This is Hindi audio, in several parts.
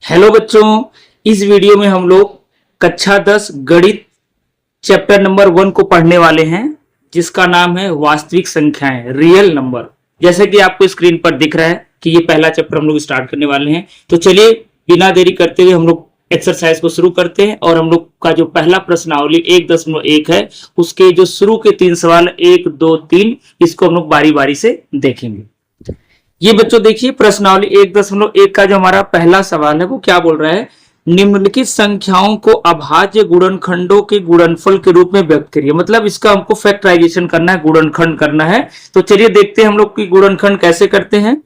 हेलो बच्चों, इस वीडियो में हम लोग कक्षा 10 गणित चैप्टर नंबर 1 को पढ़ने वाले हैं, जिसका नाम है वास्तविक संख्याएं, रियल नंबर। जैसे कि आपको स्क्रीन पर दिख रहा है कि ये पहला चैप्टर हम लोग स्टार्ट करने वाले हैं। तो चलिए बिना देरी करते हुए हम लोग एक्सरसाइज को शुरू करते हैं। और हम लोग का जो पहला प्रश्नावली 1.1 है, उसके जो शुरू के 3 सवाल 1, 2, 3, इसको हम लोग बारी बारी से देखेंगे। ये बच्चों देखिए, प्रश्नावली 1.1 का जो हमारा पहला सवाल है वो क्या बोल रहा है, निम्नलिखित संख्याओं को अभाज्य गुणनखंडों के गुणनफल के रूप में व्यक्त करिए। मतलब इसका हमको फैक्टराइजेशन करना है, गुणनखंड करना है। तो चलिए देखते हैं हम लोग की गुणनखंड कैसे करते हैं।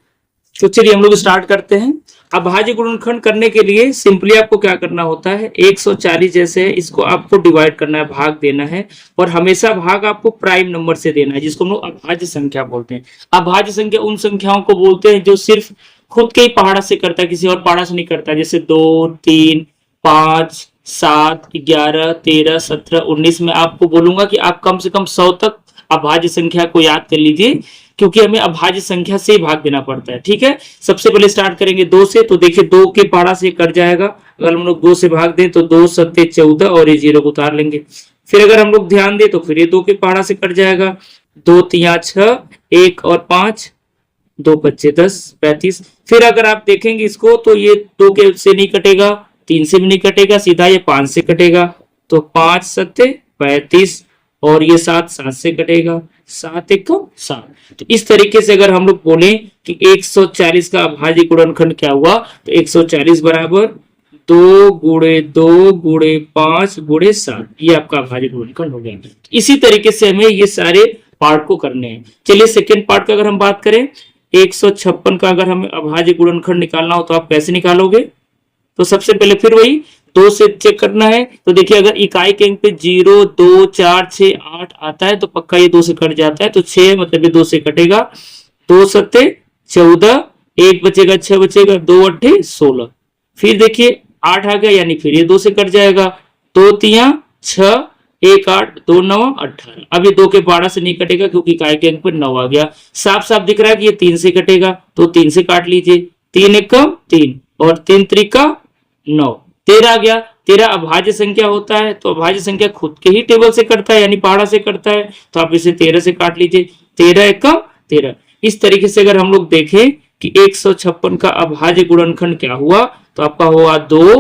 तो चलिए हम लोग स्टार्ट करते हैं। अभाज्य गुणनखंड करने के लिए सिंपली आपको क्या करना होता है, 140 जैसे है, इसको आपको डिवाइड करना है, भाग देना है। और हमेशा भाग आपको प्राइम नंबर से देना है, जिसको हम लोग अभाज्य संख्या बोलते हैं। अभाज्य संख्या उन संख्याओं को बोलते हैं जो सिर्फ खुद के ही पहाड़ा से करता है, किसी और पहाड़ा से नहीं करता। जैसे 2, 3, 5, 7, 11, 13, 17, 19 में आपको बोलूंगा कि आप कम से कम 100 तक अभाज्य संख्या को याद कर लीजिए, क्योंकि हमें अभाज्य संख्या से भाग देना पड़ता है। ठीक है, सबसे पहले स्टार्ट करेंगे 2 से। तो देखिए 2 के पहाड़ा से कट जाएगा। अगर हम लोग 2 से भाग दें तो 2 सत्ते 14 और ये 0 को उतार लेंगे। फिर अगर हम लोग ध्यान दें तो फिर ये 2 के पहाड़ा से कट जाएगा। 2 तिया 6, 1 और 5, 2 पच्चे 10, 35। फिर अगर आप देखेंगे इसको तो ये 2 के से नहीं कटेगा, 3 से भी नहीं कटेगा, सीधा ये 5 से कटेगा। तो 5 सत्ते 35 और ये 7 7 से कटेगा, 7 1 7। तो इस तरीके से अगर हम लोग बोले कि 140 का अभाज्य गुणनखंड क्या हुआ, तो 140 बराबर 2 गुणे 2 गुणे 5 गुणे 7, ये आपका अभाज्य गुणनखंड हो गया। इसी तरीके से हमें ये सारे पार्ट को करने हैं। चलिए सेकेंड पार्ट का अगर हम बात करें, 156 का अगर हमें अभाज्य गुणनखंड निकालना हो तो आप कैसे निकालोगे। तो सबसे पहले फिर वही 2 से चेक करना है। तो देखिए अगर इकाई के अंक पे 0, 2, 4, 6, 8 आता है तो पक्का ये 2 से कट जाता है। तो 6 मतलब ये 2 से कटेगा। 2 सत्ते 14, 1 बचेगा, 6 बचेगा, 2 अट्ठे 16। फिर देखिए 8 आ गया, यानी फिर ये 2 से कट जाएगा। 2 तिया 6, 1 8, 2 9 18। अब ये 2 के पहाड़ा से नहीं कटेगा क्योंकि इकाई के अंक पर 9 आ गया। साफ साफ दिख रहा है कि ये 3 से कटेगा, तो 3 से काट लीजिए। 3 एकम 3 और 3 त्रिका 9, 13 आ गया। 13 अभाज्य संख्या होता है, तो अभाज्य संख्या खुद के ही टेबल से करता है, यानी पहाड़ा से करता है। तो आप इसे 13 से काट लीजिए। 13 एकम 13। इस तरीके से अगर हम लोग देखें कि 156 का अभाज्य गुणनखंड क्या हुआ, तो आपका हुआ 2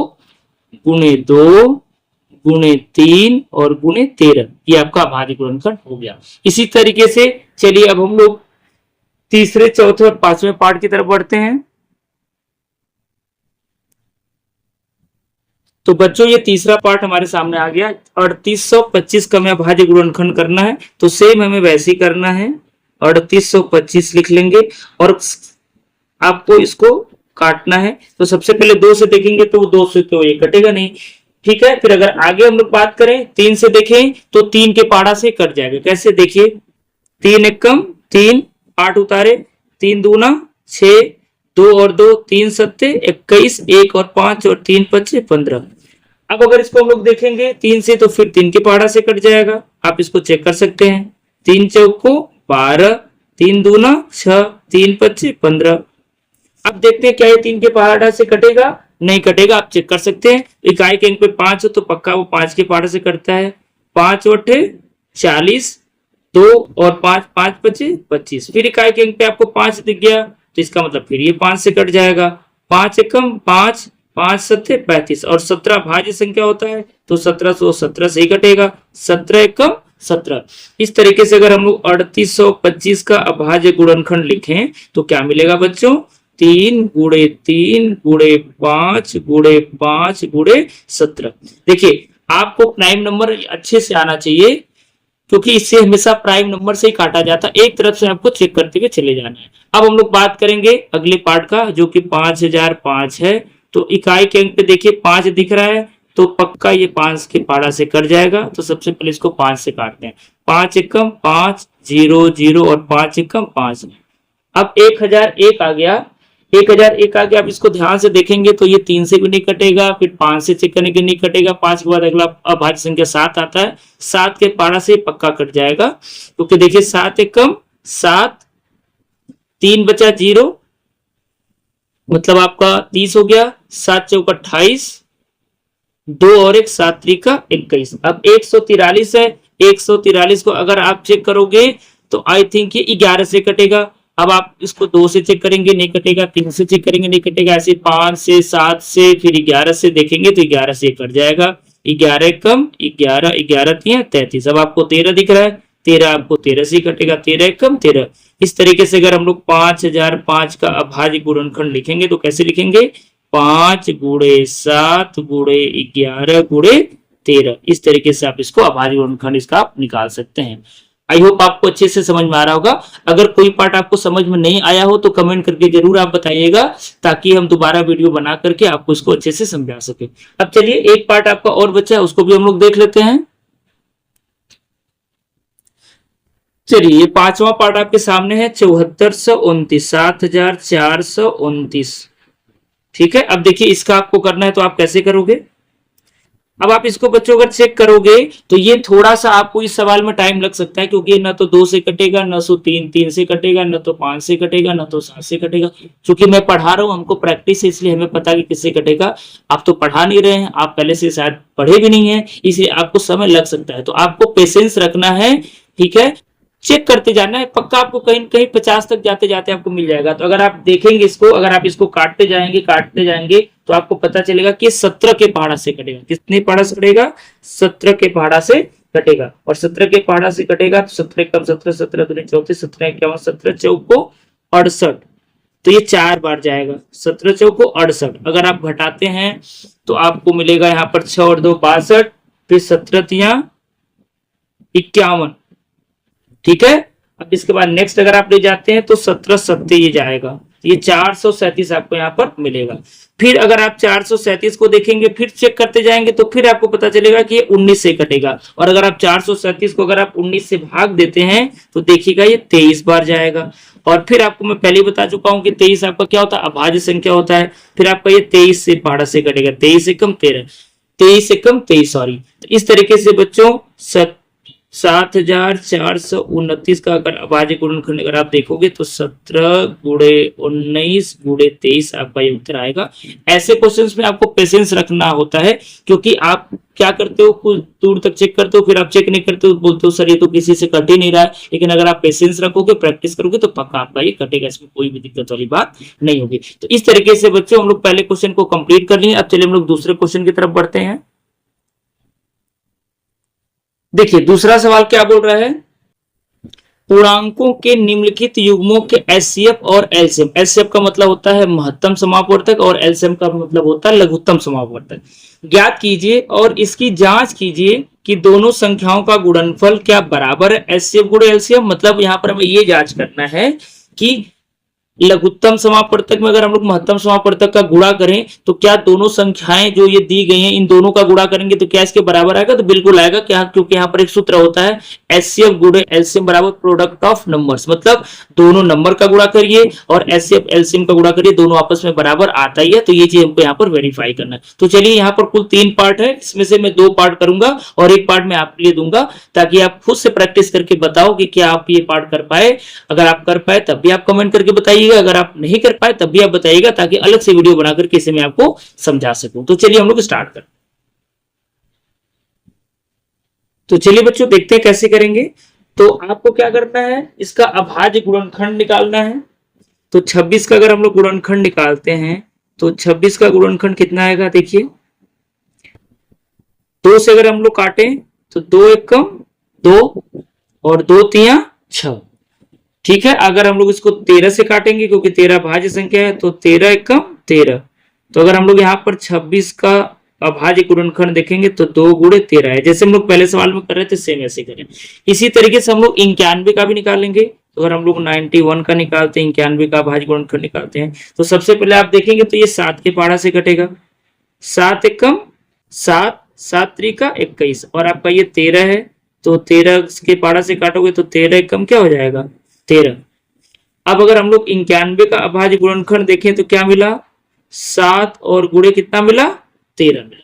गुणे 2 गुणे 3 और गुणे 13। ये आपका अभाज्य गुणनखंड हो गया। इसी तरीके से चलिए अब हम लोग तीसरे, चौथे और 5वें पार्ट की तरफ बढ़ते हैं। तो बच्चों ये तीसरा पार्ट हमारे सामने आ गया। 3825 का हमें अभाज्य गुणनखंड करना है, तो सेम हमें वैसे ही करना है। 3825 लिख लेंगे और आपको इसको काटना है। तो सबसे पहले 2 से देखेंगे तो 2 से तो ये कटेगा नहीं। ठीक है, फिर अगर आगे हम लोग बात करें 3 से देखें तो 3 के पहाड़ा से कट जाएगा। कैसे देखिए, 3 एकम 3, 8 उतारे, 3 दूना 6, 2 और 2 3 सत्ते 21, 1 और 5 और 3 पच्चे 15। अब अगर इसको हम लोग देखेंगे 3 से तो फिर 3 के पहाड़ा से कट जाएगा। आप इसको चेक कर सकते हैं। 3 चौको 12, 3 दूना 6, 3 पच्चे 15। अब देखते हैं क्या ये 3 के पहाड़ा से कटेगा, नहीं कटेगा। आप चेक कर सकते हैं। इकाई के अंक पे 5 हो तो पक्का वो 5 के पहाड़ा से कटता है। 5 अट्ठे 40, 2 और 5, 5 पच्चे 25। फिर इकाई के अंक पे आपको 5 दिख गया, तो इसका मतलब फिर ये 5 से कट जाएगा। 5 एकम 5, 5 सत्ते 35 और 17 भाज्य संख्या होता है, तो 1717 से ही कटेगा। 17 एकम 17। इस तरीके से अगर हम लोग 3825 का अभाज्य गुणनखंड लिखें तो क्या मिलेगा बच्चों, 3 गुणे 3 गुणे 5 गुणे 5 गुणे 17। देखिए आपको प्राइम नंबर अच्छे से आना चाहिए, क्योंकि इससे हमेशा प्राइम नंबर से ही काटा जाता है। एक तरफ से आपको चेक करते हुए चले जाना है। अब हम लोग बात करेंगे अगले पार्ट का, जो कि 5005 है। तो इकाई के अंक पे देखिए 5 दिख रहा है, तो पक्का ये 5 के पहाड़ा से कट जाएगा। तो सबसे पहले इसको 5 से काटते हैं। 5 एकम 5, 0 0 और 5 एकम 5। अब 1001 आ गया। 1001 आ गया। आप इसको ध्यान से देखेंगे तो ये 3 से भी नहीं कटेगा, फिर 5 से चेक करने के नहीं कटेगा। 5 के बाद अगला अभाज्य संख्या 7 आता है। 7 के पहाड़ा से पक्का कट जाएगा, क्योंकि देखिए 7 एकम 7, 3 बचा 0, मतलब आपका 30 हो गया, 7 चौका 28, 2 और 1 7 त्रिका 21। अब 143 है, 143 को अगर आप चेक करोगे तो आई थिंक ये 11 से कटेगा। अब आप इसको 2 से चेक करेंगे नहीं कटेगा, 3 से चेक करेंगे नहीं कटेगा, ऐसे 5 से 7 से फिर 11 से देखेंगे तो 11 से कट जाएगा। 11 कम 11, 11 3 33। अब आपको 13 दिख रहा है, 13 आपको 13 से कटेगा, 13 कम 13। इस तरीके से अगर हम लोग 5005 का अभाज्य गुणनखंड लिखेंगे तो कैसे लिखेंगे, 5 गुणे 7 गुणे 11 गुणे 13। इस तरीके से आप इसको अभाज्य गुणनखंड इसका आप निकाल सकते हैं। आई होप आपको अच्छे से समझ में आ रहा होगा। अगर कोई पार्ट आपको समझ में नहीं आया हो तो कमेंट करके जरूर आप बताइएगा, ताकि हम दोबारा वीडियो बना करके आपको इसको अच्छे से समझा सके। अब चलिए एक पार्ट आपका और बचा है, उसको भी हम लोग देख लेते हैं। चलिए ये पांचवा पार्ट आपके सामने है, 7429, 7429। ठीक है, अब देखिए इसका आपको करना है तो आप कैसे करोगे। अब आप इसको बच्चों अगर चेक करोगे तो ये थोड़ा सा आपको इस सवाल में टाइम लग सकता है, क्योंकि ना तो 2 से कटेगा, ना तो 3 से कटेगा, ना तो 5 से कटेगा, ना तो 7 से कटेगा। क्योंकि मैं पढ़ा रहा हूँ, हमको प्रैक्टिस है, इसलिए हमें पता कि किससे कटेगा। आप तो पढ़ा नहीं रहे हैं, आप पहले से शायद पढ़े भी नहीं है, इसलिए आपको समय लग सकता है। तो आपको पेशेंस रखना है, ठीक है, चेक करते जाना है, पक्का आपको कहीं कहीं 50 तक जाते जाते आपको मिल जाएगा। तो अगर आप देखेंगे इसको, अगर आप इसको काटते जाएंगे तो आपको पता चलेगा कि 17 के पहाड़ा से कटेगा। कितने पहाड़ा से कटेगा, 17 के पहाड़ा से कटेगा। और 17 के पहाड़ा से कटेगा तो 17 कम 17, 17 दूनी 34, 17 51, 17 चौको 68। तो ये 4 बार जाएगा, 17 चौको 68। अगर आप घटाते हैं तो आपको मिलेगा यहाँ पर 6 और 2 62, फिर 17 तिया 51। ठीक है, अब इसके बाद नेक्स्ट अगर आप ले जाते हैं तो 17 सत्ते ये जाएगा, ये 437 आपको यहाँ पर मिलेगा। फिर अगर आप 437 को देखेंगे, फिर चेक करते जाएंगे तो फिर आपको पता चलेगा कि ये 19 से कटेगा। और अगर आप 437 को अगर आप 19 से भाग देते हैं तो देखिएगा ये 23 बार जाएगा। और फिर आपको मैं पहले ही बता चुका हूं कि 23 आपका क्या होता है, अभाज्य संख्या होता है। फिर आपका ये 23 से पहाड़ा से कटेगा, 23 से कम 13, 23 से कम 23, सॉरी। तो इस तरीके से बच्चों 7429 का अगर अभाज्य गुणनखंड अगर आप देखोगे तो 17 गुणे 19 गुणे 23 आपका ये उत्तर आएगा। ऐसे क्वेश्चंस में आपको पेशेंस रखना होता है, क्योंकि आप क्या करते हो, कुछ दूर तक चेक करते हो, फिर आप चेक नहीं करते हो, बोलते हो सर ये तो किसी से कट ही नहीं रहा है। लेकिन अगर आप पेशेंस रखोगे, प्रैक्टिस करोगे तो पक्का आपका ये कटेगा, इसमें कोई भी दिक्कत वाली बात नहीं होगी। तो इस तरीके से बच्चों हम लोग पहले क्वेश्चन को कंप्लीट कर लिए। अब चलिए हम लोग दूसरे क्वेश्चन की तरफ बढ़ते हैं। देखिए दूसरा सवाल क्या बोल रहा है, पूर्णांकों के निम्नलिखित युग्मों के एचसीएफ और एलसीएम। एचसीएफ का मतलब होता है महत्तम समापवर्तक और एलसीएम का मतलब होता है लघुत्तम समापवर्तक। ज्ञात कीजिए और इसकी जांच कीजिए कि दोनों संख्याओं का गुणनफल क्या बराबर है। एचसीएफ गुणे एलसीएम मतलब यहाँ पर हमें ये जांच करना है कि लघुत्तम समापवर्तक में अगर हम लोग महत्तम समापवर्तक का गुणा करें तो क्या दोनों संख्याएं जो ये दी गई हैं इन दोनों का गुणा करेंगे तो क्या इसके बराबर आएगा, तो बिल्कुल आएगा। क्या, क्योंकि यहाँ पर एक सूत्र होता है एचसीएफ गुणे एलसीएम बराबर प्रोडक्ट ऑफ नंबर्स, मतलब दोनों नंबर का गुणा करिए और एचसीएफ एलसीएम का गुणा करिए, दोनों आपस में बराबर आता ही है। तो ये चीज हमको यहाँ पर वेरीफाई करना है। तो चलिए यहाँ पर कुल 3 पार्ट है, इसमें से मैं 2 पार्ट करूंगा और 1 पार्ट मैं आपके लिए दूंगा, ताकि आप खुद से प्रैक्टिस करके बताओ कि क्या आप ये पार्ट कर पाए। अगर आप कर पाए तब भी आप कमेंट करके बताइएगा, अगर आप नहीं कर पाए तब भी आप बताइएगा, ताकि अलग से वीडियो बनाकर इसे मैं आपको समझा सकूं। तो चलिए हम लोग स्टार्ट करते हैं। तो चलिए बच्चों देखते हैं कैसे करेंगे। तो आपको क्या करना है, इसका अभाज्य गुणनखंड निकालना है। तो 26 का अगर हम लोग गुणनखंड निकालते हैं तो 26 का गुणनखंड कितना आएगा, देखिए 2 से अगर हम लोग काटें तो 2 एकम 2 और 2 तिया 6। ठीक है, अगर हम लोग इसको 13 से काटेंगे क्योंकि 13 भाज्य संख्या है तो 13 एकम 13। तो अगर हम लोग यहाँ पर 26 का अभाज्य गुणनखंड देखेंगे तो 2 गुणे 13 है, जैसे हम लोग पहले सवाल में कर रहे थे सेम ऐसे करें। इसी तरीके से हम लोग 91 का भी निकालेंगे। तो अगर हम लोग 91 का निकालते हैं, 91 का अभाज्य गुणनखंड निकालते हैं तो सबसे पहले आप देखेंगे तो ये 7 के पहाड़ा से कटेगा, 7 एकम 7, 7 त्रिका 21 और आपका ये 13 है तो 13 के पहाड़ा से काटोगे तो 13 एकम क्या हो जाएगा 13। अब अगर हम लोग 91 का अभाज्य गुणनखंड देखें तो क्या मिला, 7 और गुणे कितना मिला 13 मिला।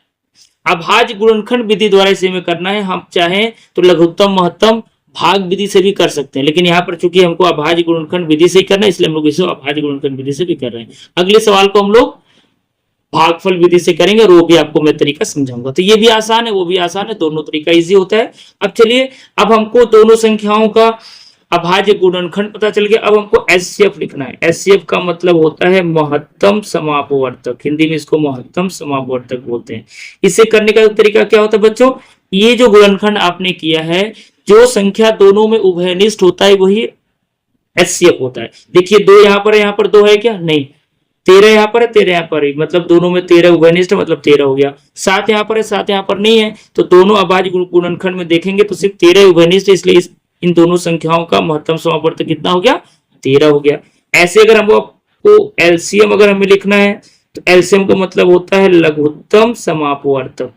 अभाज्य गुणनखंड विधि द्वारा इसे में करना है, हम चाहें तो लघुत्तम महत्तम भाग विधि से भी कर सकते हैं, लेकिन यहाँ पर चूंकि हमको अभाज्य गुणनखंड विधि से ही करना है, इसलिए हम लोग इसे अभाज्य गुणनखंड विधि से भी कर रहे हैं। अगले सवाल को हम लोग भागफल विधि से करेंगे और वो भी आपको मैं तरीका समझाऊंगा। तो ये भी आसान है, वो भी आसान है, दोनों तरीका इजी होता है। अब चलिए, अब हमको दोनों संख्याओं का अभाज्य गुणनखंड पता चल गया। अब हमको एचसीएफ लिखना है। एचसीएफ का मतलब होता है महत्तम समापवर्तक, हिंदी में इसको महत्तम समापवर्तक बोलते हैं। इसे करने का तरीका क्या होता है बच्चों, ये जो गुणनखंड आपने किया है, जो संख्या दोनों में उभयनिष्ठ होता है वही एचसीएफ होता है। देखिए 2 यहाँ पर है, यहाँ पर 2 है क्या, नहीं। 13 यहाँ पर है, 13 यहाँ पर है, मतलब दोनों में 13 उभयनिष्ठ, मतलब 13 हो गया। 7 यहाँ पर है, 7 यहाँ पर नहीं है, तो दोनों अभाज्य गुणनखंड में देखेंगे तो सिर्फ 13 उभयनिष्ठ, इसलिए इन दोनों संख्याओं का महत्तम समापवर्तक कितना हो गया, 13 हो गया। ऐसे अगर हमको एलसीएम अगर हमें लिखना है तो एलसीएम का मतलब होता है लघुत्तम समापवर्तक।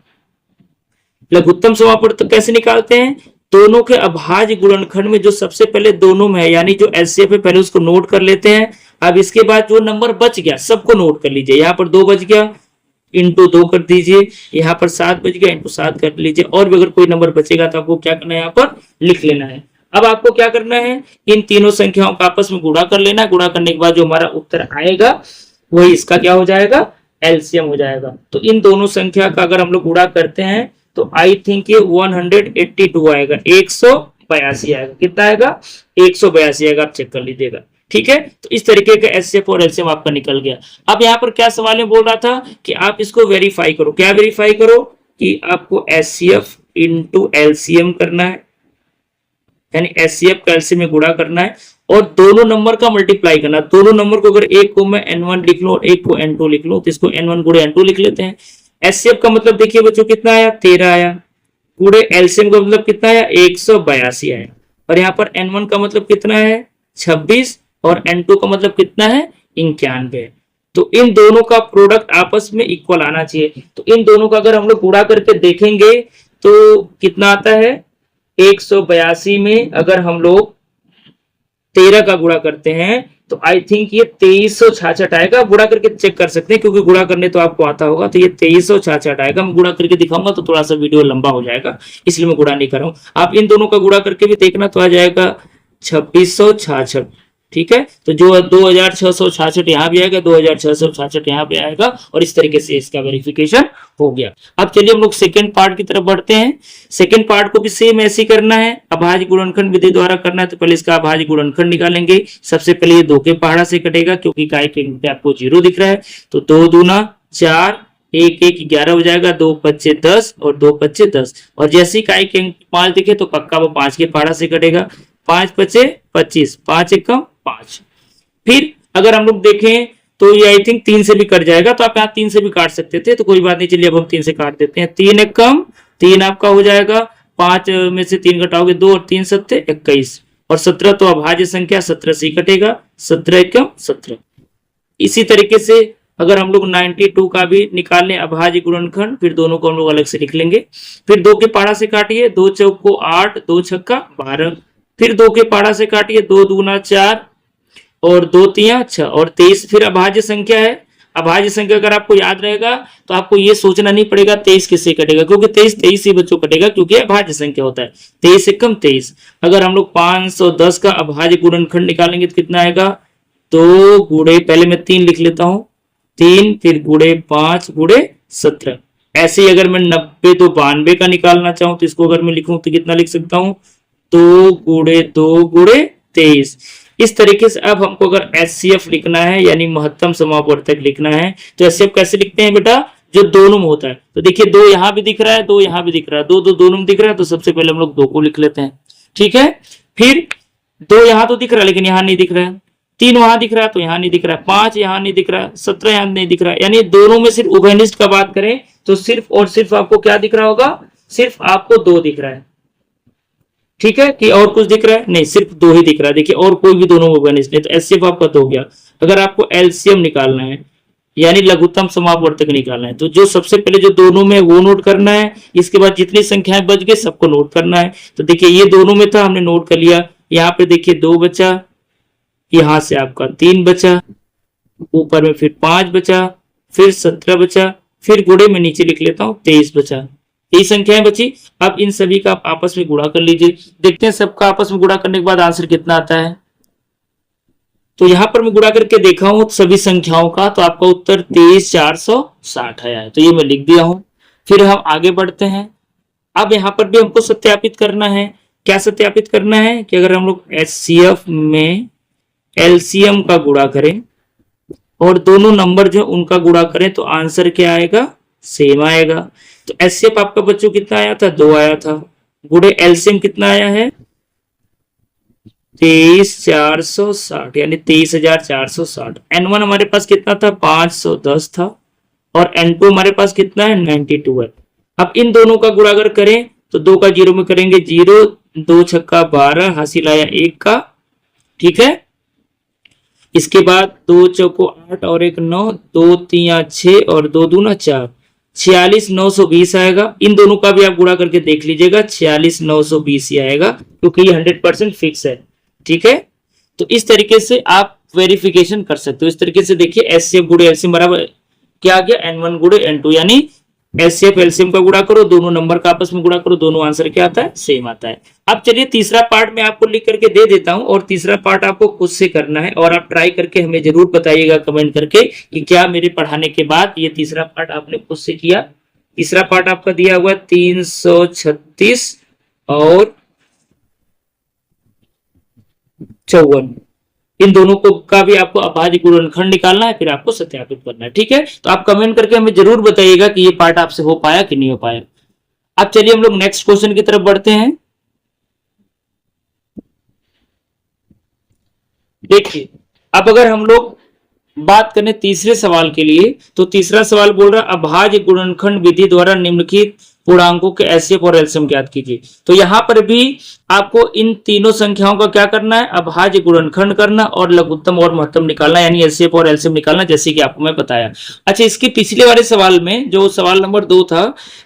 लघुत्तम समापवर्तक कैसे निकालते हैं, दोनों के अभाज्य गुणनखंड में जो सबसे पहले दोनों में है, यानी जो एचसीएफ है, पहले उसको नोट कर लेते हैं। अब इसके बाद जो नंबर बच गया सबको नोट कर लीजिए। यहाँ पर 2 बच गया, इंटू 2 कर दीजिए। यहाँ पर 7 बच गया, इंटू 7 कर लीजिए। और भी अगर कोई नंबर बचेगा तो आपको क्या करना है, यहाँ पर लिख लेना है। अब आपको क्या करना है, इन तीनों संख्याओं का आपस में गुणा कर लेना। गुणा करने के बाद जो हमारा उत्तर आएगा वही इसका क्या हो जाएगा, एलसीएम हो जाएगा। तो इन दोनों संख्या का अगर हम लोग गुणा करते हैं तो आई थिंक ये 182 आएगा, 182 आएगा। कितना आएगा, 182 आएगा। आप चेक कर लीजिएगा, ठीक है। तो इस तरीके का एचसीएफ और एलसीएम आपका निकल गया। अब यहाँ पर क्या सवाल में बोल रहा था कि आप इसको वेरीफाई करो। क्या वेरीफाई करो, कि आपको एचसीएफ इंटू एलसीएम करना है, यानी एचसीएफ का एलसीएम में गुणा करना है और दोनों नंबर का मल्टीप्लाई करना। दोनों नंबर को अगर एक को मैं n1 लिख लूं और एक को n2 लिख लूं तो इसको n1 गुणे n2 लिख लेते हैं। एचसीएफ का मतलब देखिए बच्चों कितना आया, 13 आया, गुणे एलसीएम का मतलब कितना आया, 182 आया। और यहाँ पर n1 का मतलब कितना है, 26, और n2 का मतलब कितना है, 91। तो इन दोनों का प्रोडक्ट आपस में इक्वल आना चाहिए। तो इन दोनों का अगर हम लोग गुणा करके देखेंगे तो कितना आता है, 182 में अगर हम लोग 13 का गुणा करते हैं तो आई थिंक ये 2366 आएगा। गुणा करके चेक कर सकते हैं, क्योंकि गुणा करने तो आपको आता होगा। तो ये 2366 आएगा। मैं गुणा करके दिखाऊंगा तो थोड़ा सा वीडियो लंबा हो जाएगा, इसलिए मैं गुणा नहीं कर रहा हूं। आप इन दोनों का गुणा करके भी देखना तो आ जाएगा 2666, ठीक है। तो जो 2666 यहाँ भी आएगा, 2666 यहाँ भी आएगा, और इस तरीके से इसका वेरिफिकेशन हो गया। अब चलिए हम लोग सेकंड पार्ट की तरफ बढ़ते हैं। सेकंड पार्ट को भी सेम ऐसे ही करना है, अभाज्य गुणनखंड विधि द्वारा करना है। तो पहले इसका अभाज्य गुणनखंड निकालेंगे। सबसे पहले ये 2 के पहाड़ा से कटेगा, क्योंकि काय के अंक पे आपको 0 दिख रहा है। तो 2 दूना 4, 1 1 11 हो जाएगा, 2 5 10 और 2 5 10। और जैसे ही काय के अंक 5 दिखे तो पक्का वो 5 के पहाड़ा से कटेगा। 5 5 25, 5 1 5। फिर अगर हम लोग देखें तो ये आई थिंक 3 से भी कट जाएगा, तो आप यहाँ 3 से भी काट सकते थे, तो कोई बात नहीं। चलिए अब हम 3 से काट देते हैं। 3 1 3 आपका हो जाएगा, 5 में से 3 घटाओगे 2 और 3 7 21, और 17 तो अभाज्य संख्या, 17 से ही कटेगा, 17 1 17। इसी तरीके से अगर हम लोग 92 का भी निकाल लें अभाज्य गुणनखंड, फिर दोनों को हम लोग अलग से लिख लेंगे। फिर 2 के पहाड़ा से काटिए, 2 चौको 8, 2 छक्का 12। फिर 2 के पहाड़ा से काटिए, 2 दूना 4 और 2 तिया 6 और 23 फिर अभाज्य संख्या है। अभाज्य संख्या अगर आपको याद रहेगा तो आपको ये सोचना नहीं पड़ेगा 23 किससे कटेगा, क्योंकि 23 ही बच्चों कटेगा, क्योंकि अभाज्य संख्या होता है। 23 एकम 23। अगर हम लोग 510 का अभाज्य गुणनखंड निकालेंगे तो कितना आएगा, 2 गुणे, पहले मैं 3 लिख लेता हूं, 3 फिर गुणे 5 गुणे 17। ऐसे ही अगर मैं 90 तो 92 का निकालना चाहूं तो इसको अगर मैं लिखूं तो कितना लिख सकता हूं, 2 गुणे 2 गुणे 23। इस तरीके से अब हमको अगर एचसीएफ लिखना है, यानी महत्तम समापवर्तक लिखना है, तो एचसीएफ कैसे लिखते हैं बेटा, जो दोनों में होता है। तो देखिए 2 यहाँ भी दिख रहा है, 2 यहाँ भी दिख रहा है, 2 2 दोनों में दिख रहा है, तो सबसे पहले हम लोग 2 को लिख लेते हैं, ठीक है। फिर 2 यहाँ तो दिख रहा है लेकिन यहाँ नहीं दिख रहा है, 3 वहां दिख रहा है तो यहाँ नहीं दिख रहा है, 5 यहाँ नहीं दिख रहा है, 17 यहाँ नहीं दिख रहा है। यानी दोनों में सिर्फ उभयनिष्ठ का बात करें तो सिर्फ और सिर्फ आपको क्या दिख रहा होगा, सिर्फ आपको 2 दिख रहा है, ठीक है। कि और कुछ दिख रहा है, नहीं, सिर्फ 2 ही दिख रहा है। देखिए और कोई भी दोनों में उभयनिष्ठ नहीं, तो एचसीएफ आपका 2 हो गया। अगर आपको एलसीएम निकालना है, यानी लघुत्तम समापवर्तक निकालना है, तो जो सबसे पहले जो दोनों में वो नोट करना है। इसके बाद जितनी संख्याएं बच गई सबको नोट करना है। तो देखिए ये दोनों में था, हमने नोट कर लिया। यहाँ पे देखिए 2 बचा, यहां से आपका 3 बचा, ऊपर में फिर 5 बचा, फिर 17 बचा, फिर गुणे में नीचे लिख लेता हूं 23 बचा। यही संख्या है बची। अब इन सभी का आप आपस में गुणा कर लीजिए, देखते हैं सबका आपस में गुणा करने के बाद आंसर कितना आता है। तो यहां पर मैं गुणा करके देखा हूं सभी संख्याओं का, तो आपका उत्तर 23,460 आया है, तो ये मैं लिख दिया हूं। फिर हम आगे बढ़ते हैं। अब यहाँ पर भी हमको सत्यापित करना है। क्या सत्यापित करना है कि अगर हम लोग HCF में LCM का गुणा करें और दोनों नंबर जो उनका गुणा करें तो आंसर क्या आएगा, सेम आएगा। तो HCF आपका बच्चों कितना आया था, 2 आया था, गुणे LCM कितना आया है, 23,460 यानी 23,460। N1 हमारे पास कितना था, 510 था, और N2 हमारे पास कितना है, 92 है। अब इन दोनों का गुणा अगर करें तो 2 का 0 में करेंगे 0, 2 छक्का 12, हासिल आया 1 का, ठीक है। इसके बाद 2 चौको 8 और 1 9, 2 3 6 और 2 दूना 4, 46,920 आएगा। इन दोनों का भी आप गुणा करके देख लीजिएगा, 46,920 ही आएगा, क्योंकि ये 100% फिक्स है, ठीक है। तो इस तरीके से आप वेरिफिकेशन कर सकते हो। इस तरीके से देखिए HCF गुणे LCM बराबर क्या आ गया, N1 गुणे N2, यानी HCF LCM का गुणा करो, दोनों नंबर का आपस में गुणा करो, दोनों आंसर क्या आता है, सेम आता है। अब चलिए तीसरा पार्ट मैं आपको लिख करके दे देता हूं, और तीसरा पार्ट आपको खुद से करना है, और आप ट्राई करके हमें जरूर बताइएगा कमेंट करके कि क्या मेरे पढ़ाने के बाद ये तीसरा पार्ट आपने खुद से किया। तीसरा पार्ट आपका दिया हुआ 336 और 54, इन दोनों को का भी आपको अभाज्य गुणनखंड निकालना है, फिर आपको सत्यापित करना है, ठीक है। तो आप कमेंट करके हमें जरूर बताइएगा कि ये पार्ट आपसे हो पाया कि नहीं हो पाया। अब चलिए हम लोग नेक्स्ट क्वेश्चन की तरफ बढ़ते हैं। देखिए अब अगर हम लोग बात करें तीसरे सवाल के लिए, तो तीसरा सवाल बोल रहा है अभाज्य गुणनखंड विधि द्वारा निम्नलिखित पूर्णांकों के HCF और LCM ज्ञात कीजिए। तो यहां पर भी आपको इन तीनों संख्याओं का क्या करना है, अभाज्य गुणनखंड करना और लघुत्तम और महत्तम निकालना, यानी HCF और LCM निकालना, जैसे कि आपको मैं बताया। अच्छा, इसके पिछले वाले सवाल में जो सवाल नंबर 2 था,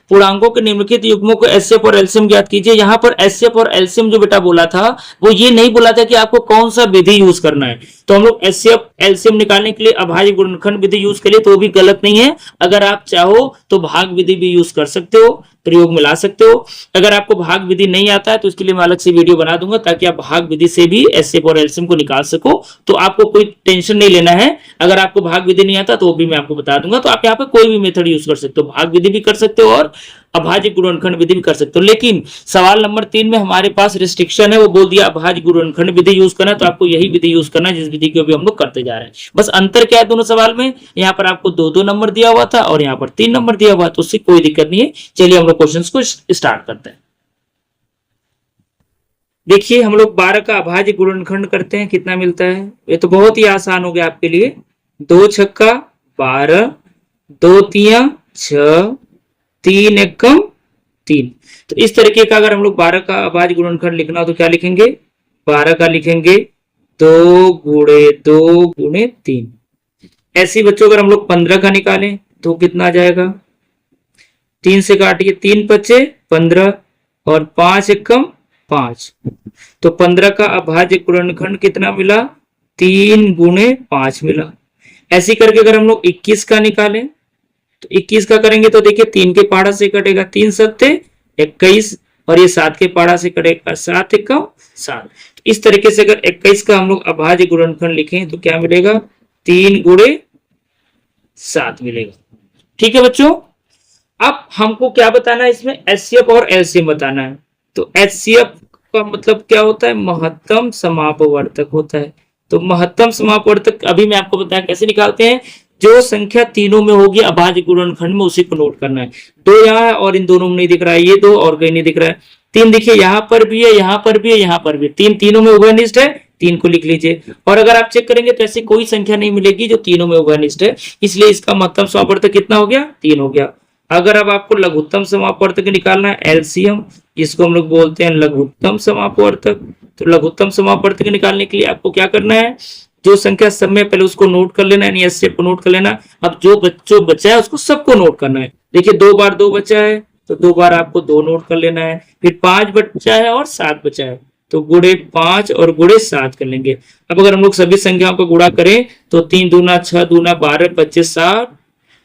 पूर्णांकों के निम्नलिखित युग्मों को HCF और LCM ज्ञात कीजिए, यहाँ पर HCF और LCM जो बेटा बोला था वो ये नहीं बोला था कि आपको कौन सा विधि यूज करना है। तो हम लोग HCF LCM निकालने के लिए अभाज्य गुणनखंड विधि यूज करिए तो भी गलत नहीं है। अगर आप चाहो तो भाग विधि भी यूज कर सकते हो, प्रयोग में ला सकते हो। अगर आपको भाग विधि नहीं आता है तो इसके लिए मैं अलग से वीडियो बना दूंगा, ताकि आप भाग विधि से भी HCF और LCM को निकाल सको। तो आपको कोई टेंशन नहीं लेना है, अगर आपको भाग विधि नहीं आता तो वो भी मैं आपको बता दूंगा। तो आप यहाँ पे कोई भी मेथड यूज कर सकते हो, भाग विधि भी कर सकते हो और अभाज्य गुणनखंड विधि भी कर सकते हो। लेकिन सवाल नंबर 3 में हमारे पास रिस्ट्रिक्शन है, वो बोल दिया अभाज्य गुणनखंड विधि यूज करना, तो आपको यही विधि यूज करना है जिस विधि को भी हम लोग करते जा रहे हैं। बस अंतर क्या है दोनों सवाल में, यहाँ पर आपको 2-2 नंबर दिया हुआ था और यहाँ पर 3 नंबर दिया हुआ, तो उससे कोई दिक्कत नहीं है। चलिए हम लोग क्वेश्चन को स्टार्ट करते हैं। देखिए हम लोग 12 का अभाज्य गुणनखंड करते हैं, कितना मिलता है। ये तो बहुत ही आसान हो गया आपके लिए, 2 छक्का 12, 2 तिया 6, 3 एकम 3। तो इस तरीके का अगर हम लोग 12 का अभाज्य गुणनखंड लिखना हो तो क्या लिखेंगे, 12 का लिखेंगे 2 गुणे 2 गुणे 3। ऐसे बच्चों अगर हम लोग 15 का निकालें तो कितना आ जाएगा, 3 से काटिए, 3 पच्चे 15 और 5 एकम 5। तो 15 का अभाज्य गुणनखंड कितना मिला, 3 गुणे 5 मिला। ऐसे करके अगर हम लोग 21 का निकालें तो 21 का करेंगे तो देखिए 3 के पाड़ा से कटेगा 3 सत्ते 21, और ये 7 के पाड़ा से कटेगा 7 एकम 7। इस तरीके से अगर 21 का हम लोग अभाज्य गुणनखंड लिखें तो क्या मिलेगा, 3 गुणे 7 मिलेगा। ठीक है बच्चों, अब हमको क्या बताना है, इसमें HCF और LCM बताना है। तो HCF का मतलब क्या होता है, महत्तम समापवर्तक होता है। तो महत्तम समापवर्तक अभी मैं आपको बताया कैसे निकालते हैं। जो संख्या तीनों में होगी अभाज्य गुणनखंड में, उसी को नोट करना है। 2 यहाँ है और इन दोनों में नहीं दिख रहा है, ये 2 और कहीं नहीं दिख रहा है। 3 देखिए यहाँ पर भी है, यहाँ पर भी है, यहाँ पर भी। 3 तीनों में उभयनिष्ठ है, 3 को लिख लीजिए। और अगर आप चेक करेंगे तो ऐसी कोई संख्या नहीं मिलेगी जो तीनों में उभयनिष्ठ है, इसलिए इसका महत्तम समापवर्तक कितना हो गया, 3 हो गया। अगर अब आपको लघुत्तम समापवर्तक निकालना है, LCM, जिसको हम लोग बोलते हैं लघुत्तम समापवर्तक, तो लघुत्तम समापवर्तक निकालने के लिए आपको क्या करना है, जो संख्या सब में पहले उसको नोट कर लेना है, HCF को नोट कर लेना। अब जो बच्चों बचा है उसको सबको नोट करना है। देखिए 2 बार 2 बचा है तो 2 बार आपको 2 नोट कर लेना है। फिर 5 बचा है और 7 बचा है तो गुणे 5 और गुणे 7 कर लेंगे। अब अगर हम लोग सभी संख्याओं को गुणा करें तो 3 दूना 6 दूना 12 25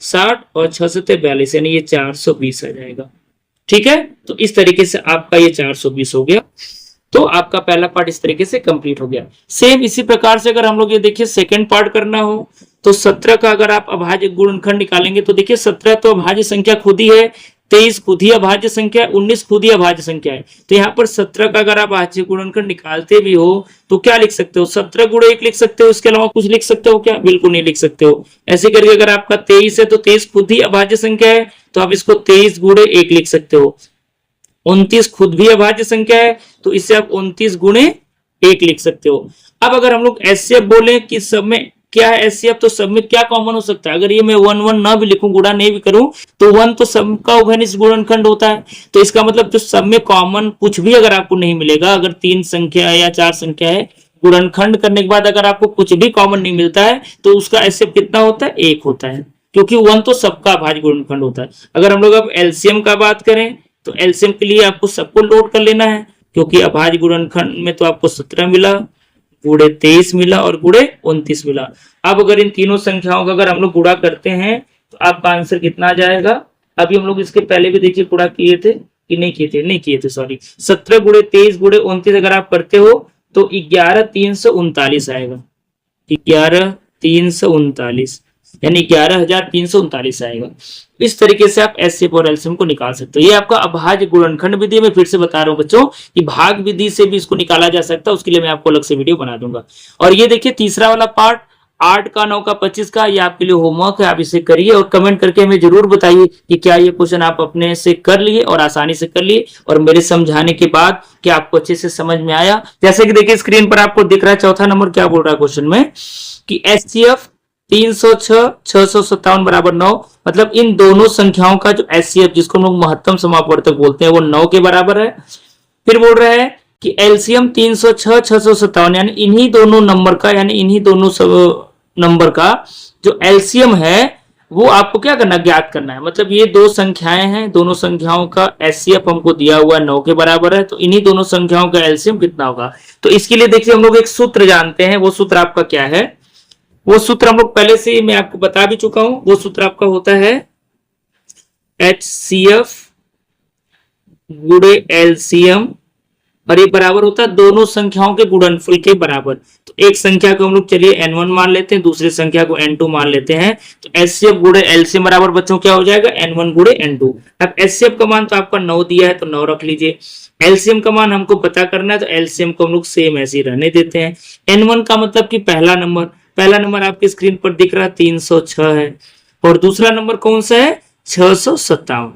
60 और 6 सत्ते 42, यानी ये 420 आ जाएगा। ठीक है, तो इस तरीके से आपका ये 420 हो गया। तो आपका पहला पार्ट इस तरीके से कंप्लीट हो गया। सेम इसी प्रकार से अगर हम लोग ये देखिए सेकंड पार्ट करना हो तो 17 का अगर आप अभाज्य गुणनखंड निकालेंगे तो देखिए 17 तो अभाज्य संख्या खुद ही है, 23 खुद ही अभाज्य संख्या है, 19 खुद ही अभाज्य संख्या है। तो यहाँ पर 17 का अगर आप अभाज्य गुणनखंड निकालते भी हो तो क्या लिख सकते हो, 17 गुणे 1 लिख सकते हो, इसके अलावा कुछ लिख सकते हो क्या? बिल्कुल नहीं लिख सकते हो। ऐसे करके अगर आपका 23 है तो 23 खुद ही अभाज्य संख्या है, तो आप इसको 23 गुणे 1 लिख सकते हो। 29 खुद भी अभाज्य संख्या है, तो इससे आप 29 गुणे 1 लिख सकते हो। अब अगर हम लोग एचसीएफ बोले कि सब में क्या है एचसीएफ, तो सब में क्या कॉमन हो सकता है? अगर ये मैं 1 1 ना भी लिखूं, गुणा नहीं भी करूं, तो 1 तो सब का उभयनिष्ठ गुणनखंड होता है। तो इसका मतलब जो सब में कॉमन कुछ भी अगर आपको नहीं मिलेगा, अगर 3 संख्या है या 4 संख्या है, गुणनखंड करने के बाद अगर आपको कुछ भी कॉमन नहीं मिलता है तो उसका एचसीएफ कितना होता है? 1 होता है, क्योंकि 1 तो सबका अभाज्य गुणनखंड होता है। अगर हम लोग अब एलसीएम का बात करें तो एलसीएम के लिए आपको सबको लोड कर लेना है, क्योंकि अभाज्य गुणनखंड में तो आपको 17 मिला, गुणे 23 मिला और गुणे 29 मिला। अब अगर इन तीनों संख्याओं का अगर हम लोग गुणा करते हैं तो आपका आंसर कितना आ जाएगा? अभी हम लोग इसके पहले भी देखिए गुणा किए थे कि नहीं किए थे सॉरी। 17 गुणे 23 गुणे 29 अगर आप करते हो तो 11,339 आएगा, 11,339 यानी 11,339 आएगा। इस तरीके से आप एचसीएफ और एलसीएम को निकाल सकते हो। ये आपका अभाज्य गुणनखंड विधि, मैं फिर से बता रहा हूँ बच्चों कि भाग विधि से भी इसको निकाला जा सकता है, उसके लिए मैं आपको अलग से वीडियो बना दूंगा। और ये देखिए तीसरा वाला पार्ट 8 का 9 का 25 का, ये आपके लिए होमवर्क है, आप इसे करिए और कमेंट करके हमें जरूर बताइए कि क्या ये क्वेश्चन आप अपने से कर लिए और आसानी से कर लिए और मेरे समझाने के बाद क्या आपको अच्छे से समझ में आया। जैसे कि देखिए स्क्रीन पर आपको दिख रहा है चौथा नंबर क्या बोल रहा है क्वेश्चन में कि एचसीएफ 306 657 बराबर 9, मतलब इन दोनों संख्याओं का जो एचसीएफ जिसको हम लोग महत्तम समापवर्तक बोलते हैं वो 9 के बराबर है। फिर बोल रहे हैं कि एलसीएम 306 657 यानी इन्हीं दोनों नंबर का, यानी इन्हीं दोनों नंबर का जो एलसीएम है वो आपको क्या करना, ज्ञात करना है। मतलब ये दो संख्याएं हैं, दोनों संख्याओं का एचसीएफ हमको दिया हुआ है 9 के बराबर है, तो इन्हीं दोनों संख्याओं का एलसीएम कितना होगा। तो इसके लिए देखिए हम लोग एक सूत्र जानते हैं, वो सूत्र आपका क्या है, वो सूत्र हम लोग पहले से मैं आपको बता भी चुका हूं। वो सूत्र आपका होता है एचसीएफ गुणे एलसीएम और ये बराबर होता है दोनों संख्याओं के गुणनफल के बराबर। तो एक संख्या को हम लोग चलिए n1 मान लेते हैं, दूसरी संख्या को n2 मान लेते हैं, तो एचसीएफ गुणे एलसीएम बराबर बच्चों क्या हो जाएगा, n1 गुणे n2। अब एचसीएफ का मान तो आपका 9 दिया है तो 9 रख लीजिए, एलसीएम का मान हमको पता करना है तो एलसीएम को हम लोग सेम ऐसे ही रहने देते हैं। n1 का मतलब कि पहला नंबर आपकी स्क्रीन पर दिख रहा है 306 है और दूसरा नंबर कौन सा है 657,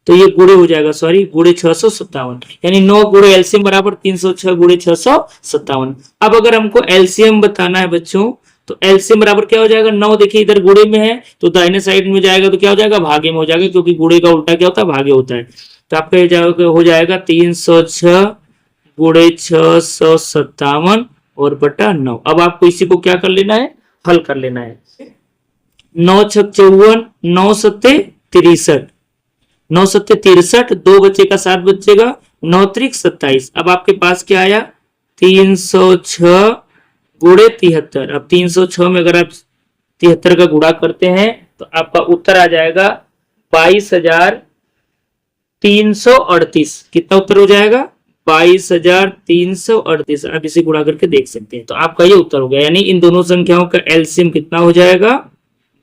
तो ये गुणे हो जाएगा, सॉरी गुणे 657 यानी 9 गुणे एलसीएम बराबर 306 गुणे 657। अब अगर हमको एलसीएम बताना है बच्चों तो एलसीएम बराबर क्या हो जाएगा, 9 देखिए इधर गुणे में है तो दाहिने साइड में जाएगा तो क्या हो जाएगा, भागे में हो जाएगा, क्योंकि गुणे का उल्टा क्या होता है, भागे होता है। तो आपका हो जाएगा 306 गुणे 657 और बटा 9। अब आपको इसी को क्या कर लेना है, हल कर लेना है। 9 छक 54, 9 सत्ते 63, 9 सत्ते 63, 2 बचेगा 7 बचेगा, 9 त्रिक 27। अब आपके पास क्या आया 306 गुणे 73। अब 306 में अगर आप 73 का गुणा करते हैं तो आपका उत्तर आ जाएगा 22,338। कितना उत्तर हो जाएगा, 22,338। आप इसे गुणा करके देख सकते हैं, तो आपका ये उत्तर हो गया। यानी इन दोनों संख्याओं का एलसीएम कितना हो जाएगा,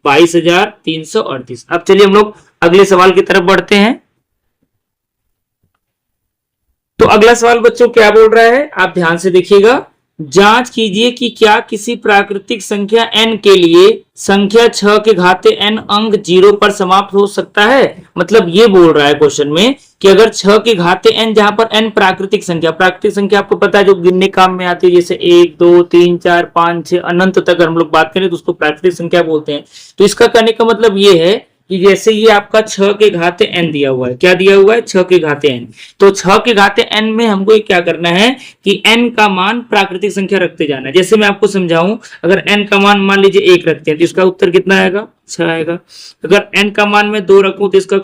22,338। अब चलिए हम लोग अगले सवाल की तरफ बढ़ते हैं। तो अगला सवाल बच्चों क्या बोल रहा है, आप ध्यान से देखिएगा। जांच कीजिए कि क्या किसी प्राकृतिक संख्या n के लिए संख्या 6 के घाते n अंक 0 पर समाप्त हो सकता है। मतलब ये बोल रहा है क्वेश्चन में कि अगर 6 के घाते n, जहां पर n प्राकृतिक संख्या आपको पता है जो गिनने काम में आती है, जैसे 1 2 3 4 5 6 अनंत तक हम लोग बात करें तो उसको प्राकृतिक संख्या बोलते हैं। तो इसका कहने का मतलब ये है कि जैसे ये आपका 6 के घाते n दिया हुआ है, क्या दिया हुआ है 6 के घाते n, तो 6 के घाते n में हमको क्या करना है कि n का मान प्राकृतिक संख्या रखते जाना है। जैसे मैं आपको समझाऊं, अगर n का मान मान लीजिए 1 रखते हैं तो इसका उत्तर कितना आएगा, 6 आएगा। अगर n का मान मैं 2 रखूं तो इसका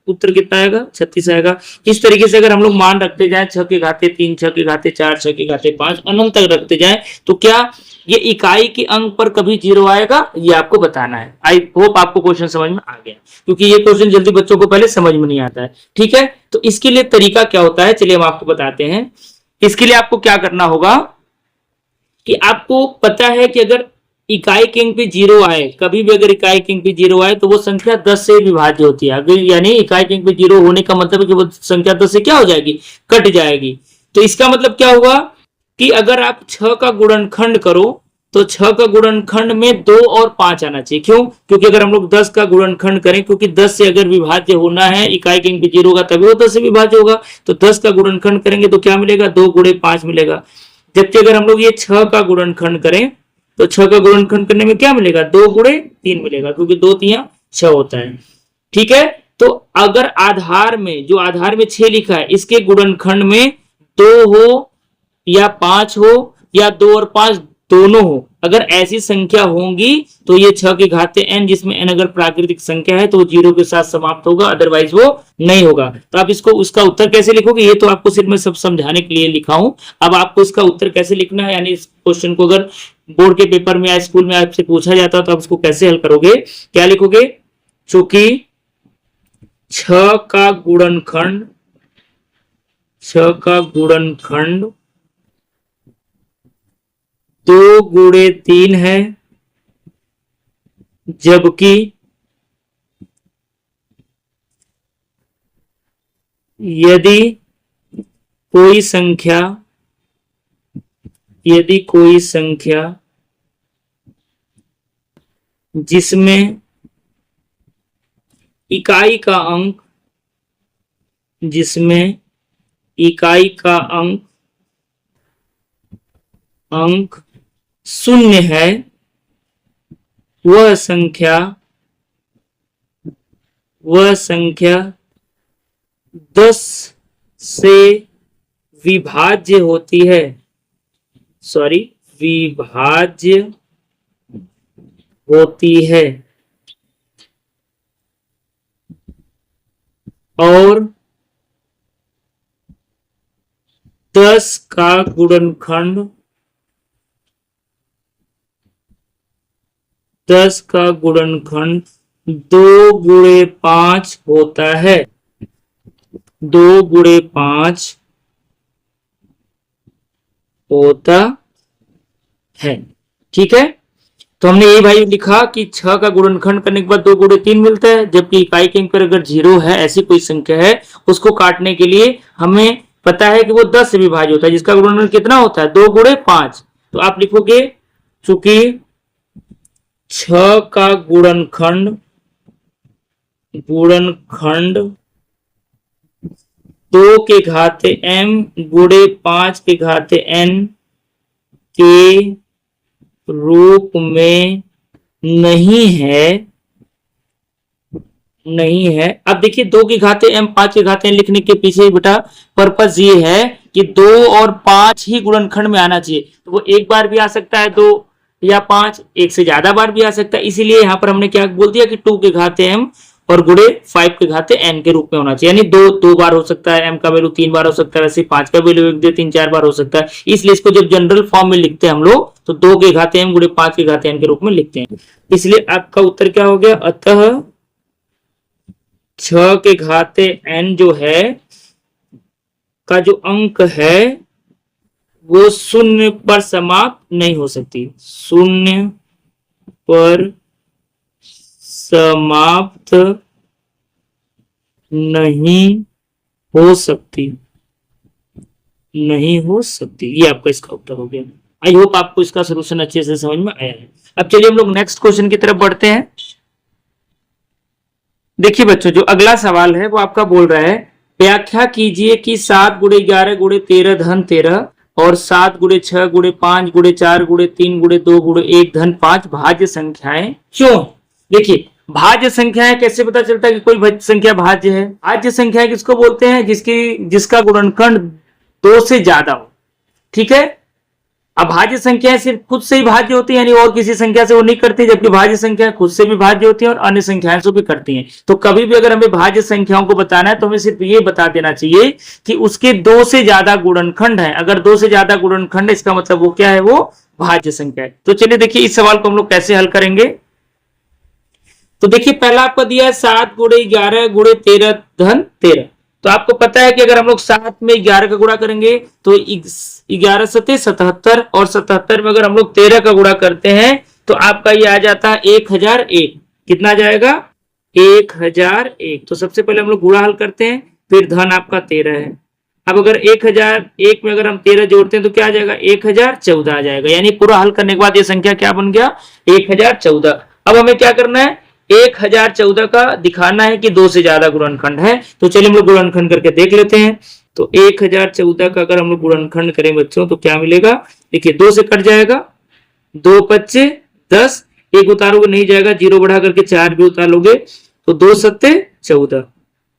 उत्तर कितना आएगा? 36 आएगा। इस तरीके से अगर हम लोग मान रखते जाए 6 के घाते 3, 6 के घाते 4, 6 के घाते 5 अनंत तक रखते जाए तो क्या ये इकाई के अंक पर कभी जीरो आएगा? ये आपको बताना है। आई होप आपको क्वेश्चन समझ में आ गया, क्योंकि ये क्वेश्चन जल्दी बच्चों को पहले समझ में नहीं आता है। ठीक है, तो इसके लिए तरीका क्या होता है, चलिए हम आपको बताते हैं। इसके लिए आपको क्या करना होगा कि आपको पता है कि अगर इकाई के अंक पे जीरो आए, कभी भी अगर इकाई के अंक पे जीरो आए तो वो संख्या 10 से विभाज्य होती है। अगर यानी इकाई के अंक पे जीरो होने का मतलब है कि वो संख्या 10 से क्या हो जाएगी? कट जाएगी। तो इसका मतलब क्या हुआ कि अगर आप 6 का गुणनखंड करो तो 6 का गुणनखंड में 2 और 5 आना चाहिए। क्यों? क्योंकि अगर हम लोग 10 का गुणनखंड करें, क्योंकि 10 से अगर विभाज्य होना है, इकाई के अंक पे जीरो होगा तभी वो 10 से विभाज्य होगा, तो 10 का गुणनखंड करेंगे तो क्या मिलेगा? 2 गुणे 5 मिलेगा। जबकि अगर हम लोग ये 6 का गुणनखंड करें तो 6 का गुणनखंड करने में क्या मिलेगा? 2 गुणे 3 मिलेगा, क्योंकि 2 3 6 होता है। ठीक है, तो अगर आधार में, जो आधार में 6 लिखा है, इसके गुणनखंड में 2 हो या 5 हो या 2 और 5 दोनों हो, अगर ऐसी संख्या होंगी तो ये 6 के घाते n, जिसमें n अगर प्राकृतिक संख्या है तो वो 0 के साथ समाप्त होगा, अदरवाइज वो नहीं होगा। तो आप इसको, उसका उत्तर कैसे लिखोगे? ये तो आपको सिर्फ मैं सब समझाने के लिए लिखा हूं। अब आपको इसका उत्तर कैसे लिखना है, यानी इस क्वेश्चन को अगर बोर्ड के पेपर में या स्कूल में आपसे पूछा जाता तो आप उसको कैसे हल करोगे? क्या लिखोगे? चूंकि 6 का गुणनखंड 6 का गुणनखंड 2 गुणे 3 है, जबकि यदि कोई संख्या जिसमें इकाई का अंक शून्य है, वह संख्या 10 से विभाज्य होती है, और 10 का गुणनखंड 2 गुणे 5 होता है। 2 गुणे 5 होता है। ठीक है, तो हमने ये भाई लिखा कि 6 का गुणनखंड करने के बाद 2 गुणे 3 मिलता है, जबकि इकाई के अंक पर अगर 0 है, ऐसी कोई संख्या है, उसको काटने के लिए हमें पता है कि वो 10 से विभाज्य होता है, जिसका गुणनखंड कितना होता है? 2 गुणे 5। तो आप लिखोगे चूंकि 6 का गुणनखंड 2 के घाते m गुणे 5 के घाते n के रूप में नहीं है। अब देखिए 2 के घाते m 5 के घाते n लिखने के पीछे बेटा पर्पस ये है कि 2 और 5 ही गुणनखंड में आना चाहिए। तो वो एक बार भी आ सकता है, 2 या 5, एक से ज्यादा बार भी आ सकता है। इसीलिए यहाँ पर हमने क्या बोल दिया कि 2 के घाते m और गुणे 5 के घाते n के रूप में होना चाहिए, यानी 2 बार हो सकता है, m का वैल्यू 3 बार हो सकता है, वैसे 5 का वैल्यू 1 2 3 4 बार हो सकता है। इसलिए इसको जब जनरल फॉर्म में लिखते हैं हम लोग तो 2 के घाते m गुणे 5 के घाते n के रूप में लिखते हैं। इसलिए आपका उत्तर क्या हो गया? अतः 6 के घाते n जो है का जो अंक है वो 0 पर समाप्त नहीं हो सकती, 0 पर समाप्त नहीं हो सकती। ये आपका इसका उत्तर हो गया। आई होप आपको इसका सलूशन अच्छे से समझ में आया है। अब चलिए हम लोग नेक्स्ट क्वेश्चन की तरफ बढ़ते हैं। देखिए बच्चों, जो अगला सवाल है वो आपका बोल रहा है, व्याख्या कीजिए कि 7 गुणे 11 गुणे 13 धन 13 और 7 गुणे 6 गुणे 5 गुणे 4 गुणे 3 गुणे 2 गुणे 1 धन 5 भाज्य संख्याएं क्यों? देखिए भाज्य संख्याएं कैसे पता चलता है कि कोई संख्या भाज्य है? भाज्य संख्या किसको बोलते हैं? जिसका गुणनखंड 2 से ज्यादा हो। ठीक है, अभाज्य संख्याएं सिर्फ खुद से ही भाज्य होती है, यानी और किसी संख्या से वो नहीं करती, जबकि भाज्य संख्याएं खुद से भी भाज्य होती हैं और अन्य संख्याओं से भी करती हैं। तो कभी भी अगर हमें भाज्य संख्याओं को बताना है तो हमें सिर्फ ये बता देना चाहिए कि उसके दो से ज्यादा गुणनखंड है। अगर दो से ज्यादा गुणनखंड है इसका मतलब वो क्या है, वो भाज्य संख्या है। तो चलिए देखिए इस सवाल को हम लोग कैसे हल करेंगे। तो देखिए पहला आपको दिया है 7 गुणे 11 गुणे 13 धन 13। तो आपको पता है कि अगर हम लोग 7 में 11 का गुणा करेंगे तो 11 सते 77 और 77 में अगर हम लोग 13 का गुणा करते हैं तो आपका ये आ जाता है 1001। कितना जाएगा, 1001। तो सबसे पहले हम लोग गुणा हल करते हैं, फिर धन आपका 13 है। अब अगर 1001 में अगर हम 13 जोड़ते हैं तो क्या आ जाएगा, 1014 आ जाएगा। यानी पूरा हल करने के बाद ये संख्या क्या बन गया, 1014। अब हमें क्या करना है, 1014 का दिखाना है कि दो से ज्यादा गुणनखंड है। तो चलिए हम लोग गुणनखंड करके देख लेते हैं। तो 1014 का अगर हम लोग गुणनखंड करें बच्चों तो क्या मिलेगा, देखिए 2 से कट जाएगा, 2 पच्चे 10, एक उतारोगे नहीं जाएगा, 0 बढ़ा करके 4 भी उतार लोगे तो 2 सत्ते 14।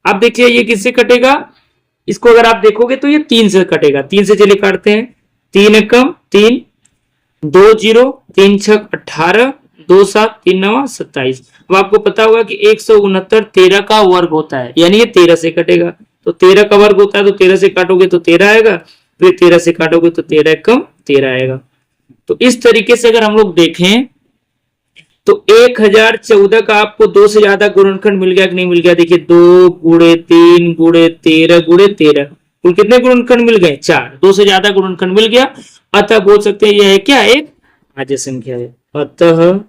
अब देखिए ये किससे कटेगा, इसको अगर आप देखोगे तो ये 3 से कटेगा। 3 से चलिए काटते हैं, 3 एकम 3, 2 0, 3 छक 18, 2 7, 3 9 27। अब आपको पता होगा कि 169 13 का वर्ग होता है, यानी ये 13 से कटेगा। तो 13 का वर्ग होता है तो 13 से काटोगे तो 13 आएगा, फिर 13 से काटोगे तो 13 एकम 13 आएगा। तो इस तरीके से अगर हम लोग देखें तो 1014 का आपको दो से ज्यादा गुणनखंड मिल गया कि नहीं मिल गया। देखिए 2 गुणे 3 गुणे 13 गुणे 13, कुल कितने गुणनखंड मिल गए, 4। दो से ज्यादा गुणनखंड मिल गया, अतः बोल सकते हैं यह है क्या, एक भाज्य संख्या है। अतः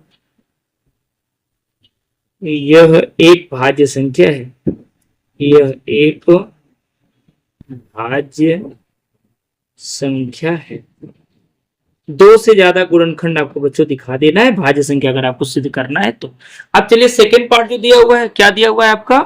यह एक भाज्य संख्या है, यह एक भाज्य संख्या है। दो से ज्यादा गुणनखंड आपको बच्चों दिखा देना है भाज्य संख्या अगर आपको सिद्ध करना है तो। अब चलिए सेकेंड पार्ट जो दिया हुआ है, क्या दिया हुआ है आपका,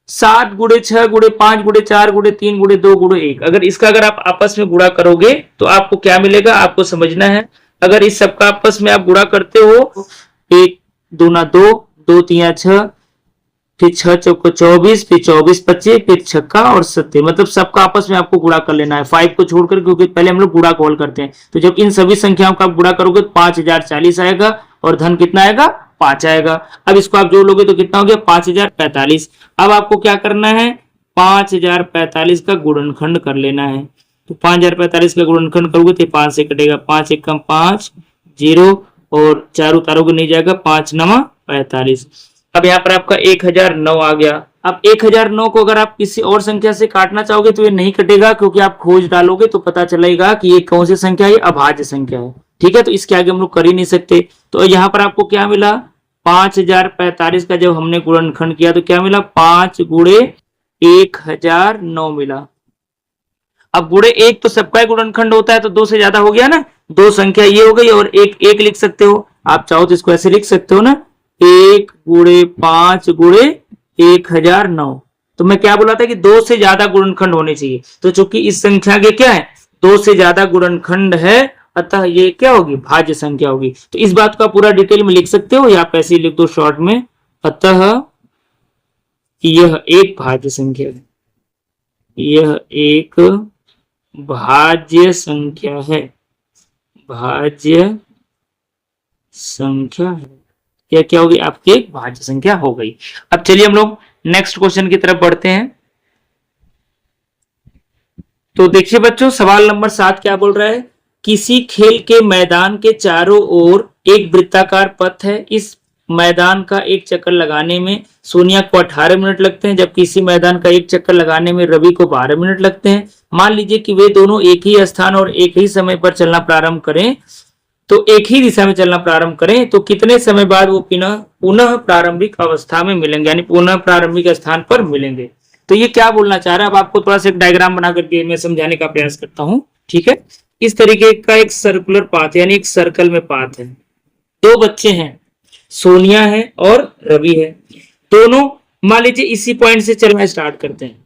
7 गुणे 6 गुणे 5 गुणे 4 गुणे 3 गुणे 2 गुणे 1। अगर इसका अगर आप आपस में गुणा करोगे तो आपको क्या मिलेगा, आपको समझना है। अगर इस सबका आपस में आप गुणा करते हो, 1 दूना 2, 2 तिया 6, फिर 6 चौको 24, फिर 24 25, फिर छक्का और 7, मतलब सबका आपस में आपको गुणा कर लेना है 5 को छोड़कर, क्योंकि पहले हम लोग गुणा कॉल करते हैं। तो जब इन सभी संख्याओं का आप गुणा करोगे तो 5040 आएगा और धन कितना आएगा, 5 आएगा। अब इसको आप जोड़ लोगे तो कितना हो गया, 5045। अब आपको क्या करना है, 5045 का गुणनखंड कर लेना है। तो 5045 का गुणनखंड करोगे तो 5 से कटेगा, 5 एकम 5, 0 और 4 उतारोगे नहीं जाएगा, 5 9 45। अब यहाँ पर आपका 1009 आ गया। अब 1009 को अगर आप किसी और संख्या से काटना चाहोगे तो ये नहीं कटेगा, क्योंकि आप खोज डालोगे तो पता चलेगा कि ये कौन सी संख्या है, ये अभाज्य संख्या है। ठीक है, तो इसके आगे हम लोग कर ही नहीं सकते। तो यहाँ पर आपको क्या मिला, 5045 का जब हमने गुणनखंड किया तो क्या मिला, 5 गुणे 1009 मिला। अब गुणे 1 तो सबका गुणनखंड होता है, तो 2 से ज्यादा हो गया ना, दो संख्या ये हो गई और एक लिख सकते हो आप, चाहो तो इसको ऐसे लिख सकते हो ना, 1 गुणे 5 गुणे 1009। तो मैं क्या बोला था कि दो से ज्यादा गुणनखंड होने चाहिए। तो चूंकि इस संख्या के क्या है, दो से ज्यादा गुणनखंड है, अतः ये क्या होगी, भाज्य संख्या होगी। तो इस बात को आप पूरा डिटेल में लिख सकते हो या आप ऐसे ही लिख दो शॉर्ट में, अतः यह एक भाज्य संख्या है, यह एक भाज्य संख्या है, भाज्य संख्या है। यह क्या होगी, आपकी एक भाज्य संख्या हो गई। अब चलिए हम लोग नेक्स्ट क्वेश्चन की तरफ बढ़ते हैं। तो देखिए बच्चों सवाल नंबर 7 क्या बोल रहा है, किसी खेल के मैदान के चारों ओर एक वृत्ताकार पथ है। इस मैदान का एक चक्कर लगाने में सोनिया को 18 मिनट लगते हैं, जबकि इसी मैदान का एक चक्कर लगाने में रवि को 12 मिनट लगते हैं। मान लीजिए कि वे दोनों एक ही स्थान और एक ही समय पर चलना प्रारंभ करें, तो एक ही दिशा में चलना प्रारंभ करें तो कितने समय बाद वो पुनः प्रारंभिक अवस्था में मिलेंगे, यानी पुनः प्रारंभिक स्थान पर मिलेंगे। तो ये क्या बोलना चाह रहा है, अब आपको थोड़ा सा एक डायग्राम बना करके मैं समझाने का प्रयास करता हूं। ठीक है, इस तरीके का एक सर्कुलर पाथ यानी एक सर्कल में पाथ है। दो बच्चे हैं, सोनिया है और रवि है। दोनों मान लीजिए इसी पॉइंट से चलना स्टार्ट करते हैं,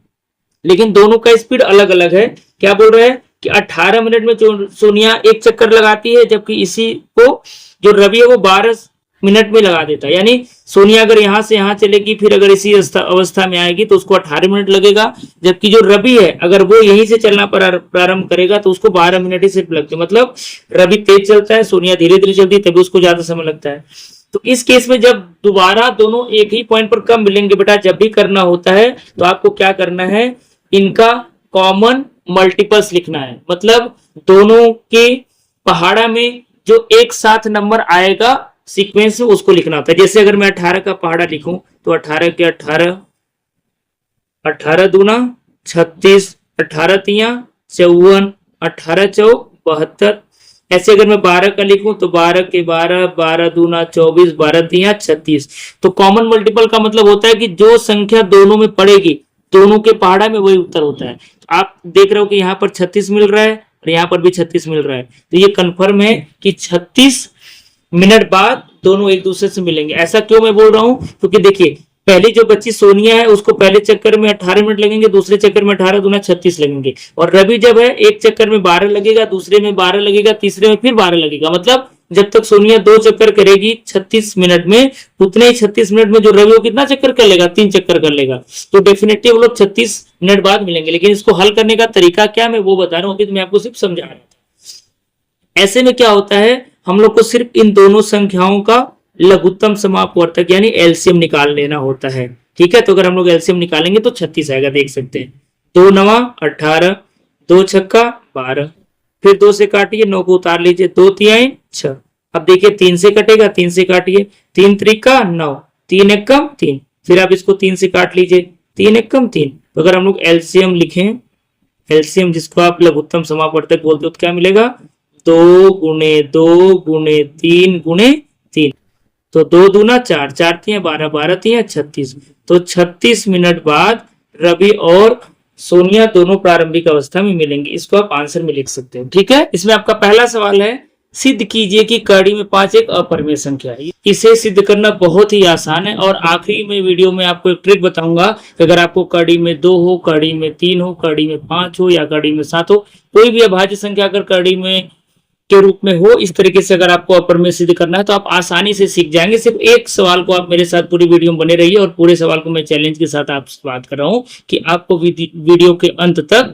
लेकिन दोनों का स्पीड अलग अलग है। क्या बोल रहे हैं कि 18 मिनट में सोनिया एक चक्कर लगाती है, जबकि इसी को जो रवि है वो 12 मिनट में लगा देता है। यानी सोनिया अगर यहाँ से यहाँ चलेगी, फिर अगर इसी अवस्था में आएगी तो उसको 18 मिनट लगेगा, जबकि जो रवि है अगर वो यहीं से चलना प्रारंभ करेगा तो उसको 12 मिनट ही सिर्फ लगते हैं। मतलब रवि तेज चलता है, सोनिया धीरे धीरे चलती है, तभी उसको ज्यादा समय लगता है। तो इस केस में जब दोबारा दोनों एक ही पॉइंट पर कम मिलेंगे बेटा, जब भी करना होता है तो आपको क्या करना है, इनका कॉमन मल्टीपल्स लिखना है। मतलब दोनों के पहाड़ा में जो एक साथ नंबर आएगा सीक्वेंस में, उसको लिखना होता है। जैसे अगर मैं 18 का पहाड़ा लिखूं तो 18 के 18, 18 दूना 36, 18 तिया 54, 18 चौक 72। ऐसे अगर मैं 12 का लिखूं तो 12 के 12, 12 दूना 24, 12 तिया 36। तो कॉमन मल्टीपल का मतलब होता है कि जो संख्या दोनों में पड़ेगी, दोनों के पहाड़ा में वही उत्तर होता है। तो आप देख रहे हो कि यहाँ पर 36 मिल रहा है और यहाँ पर भी 36 मिल रहा है, तो ये कंफर्म है कि 36 मिनट बाद दोनों एक दूसरे से मिलेंगे। ऐसा क्यों मैं बोल रहा हूं, क्योंकि देखिए पहली जो बच्ची सोनिया है उसको पहले चक्कर में 18 मिनट लगेंगे, दूसरे चक्कर में 18 दूना 36 लगेंगे। और रवि जब है एक चक्कर में 12 लगेगा, दूसरे में 12 लगेगा, तीसरे में फिर 12 लगेगा। मतलब जब तक सोनिया 2 चक्कर करेगी 36 मिनट में, उतने ही 36 मिनट में जो रवि वो कितना चक्कर कर लेगा, 3 चक्कर कर लेगा। तो डेफिनेटली वो लोग 36 मिनट बाद मिलेंगे। लेकिन इसको हल करने का तरीका क्या मैं वो बता रहा हूँ, अभी तो मैं आपको सिर्फ समझा रहा था। ऐसे में क्या होता है, हम लोग को सिर्फ इन दोनों संख्याओं का लघुत्तम समापवर्तक यानी एलसीएम निकाल लेना होता है। ठीक है, तो अगर हम लोग एलसीएम निकालेंगे तो 36 आएगा, देख सकते हैं। 2 नवा 18, 2 छक्का 12, फिर 2 से काटिए, 9 को उतार लीजिए, 2 तिहाई 6। अब देखिए 3 से कटेगा, 3 से काटिए, 3 त्रिका 9, 3 एकम 3, फिर आप इसको 3 से काट लीजिए, 3 एकम 3। तो अगर हम लोग एलसीएम लिखें, एलसीएम जिसको आप लघुत्तम समापवर्तक बोलते हो, तो क्या मिलेगा, 2 गुणे 2 गुणे 3 गुणे 3। तो 2 दूना 4, 4 तिया 12, 12 तिया 36। तो 36 मिनट बाद रवि और सोनिया दोनों प्रारंभिक अवस्था में मिलेंगे। इसको आप आंसर में लिख सकते हो। ठीक है, इसमें आपका पहला सवाल है, सिद्ध कीजिए कि कड़ी में 5 एक अपरिमेय संख्या है। इसे सिद्ध करना बहुत ही आसान है और आखिरी में वीडियो में आपको एक ट्रिक बताऊंगा कि अगर आपको कड़ी में 2 हो, कड़ी में 3 हो, कड़ी में 5 हो या कड़ी में 7 हो, कोई भी अभाज्य संख्या अगर कड़ी में के रूप में हो, इस तरीके से अगर आपको अपरिमेय सिद्ध करना है तो आप आसानी से सीख जाएंगे। सिर्फ एक सवाल को आप मेरे साथ पूरी वीडियो में बने रहिए और पूरे सवाल को मैं चैलेंज के साथ आपसे बात कर रहा हूं कि आपको वीडियो के अंत तक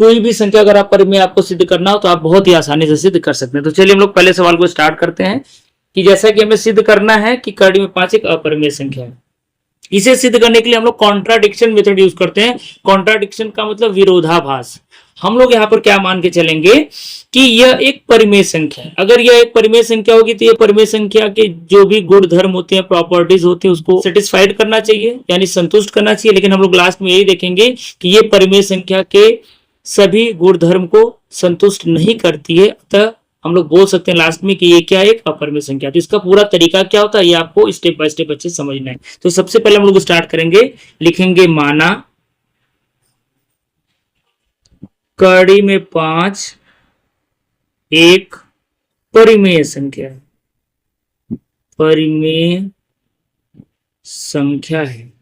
कोई भी संख्या अगर आप परिमेय आपको सिद्ध करना हो तो आप बहुत ही आसानी से सिद्ध कर सकते हैं। तो चलिए हम लोग पहले सवाल को स्टार्ट करते हैं कि जैसा कि हमें सिद्ध करना है कि कड़ी में 5 एक अपरिमेय संख्या है। इसे सिद्ध करने के लिए हम लोग कॉन्ट्राडिक्शन मेथड यूज करते हैं। कॉन्ट्राडिक्शन का मतलब विरोधाभास। हम लोग यहाँ पर क्या मान के चलेंगे कि यह एक परिमेय संख्या है। अगर यह एक परिमेय संख्या होगी तो यह परिमेय संख्या के जो भी गुण धर्म होते हैं, प्रॉपर्टीज होती है, उसको सेटिस्फाइड करना चाहिए यानी संतुष्ट करना चाहिए। लेकिन हम लोग लास्ट में यही देखेंगे कि यह परिमेय संख्या के सभी गुण धर्म को संतुष्ट नहीं करती है, अतः हम लोग बोल सकते हैं लास्ट में कि ये क्या है, एक अपरिमेय संख्या। तो इसका पूरा तरीका क्या होता है ये आपको स्टेप बाय स्टेप अच्छे समझना है। तो सबसे पहले हम लोग स्टार्ट करेंगे, लिखेंगे माना कड़ी में 5 एक परिमेय संख्या है, परिमेय संख्या है।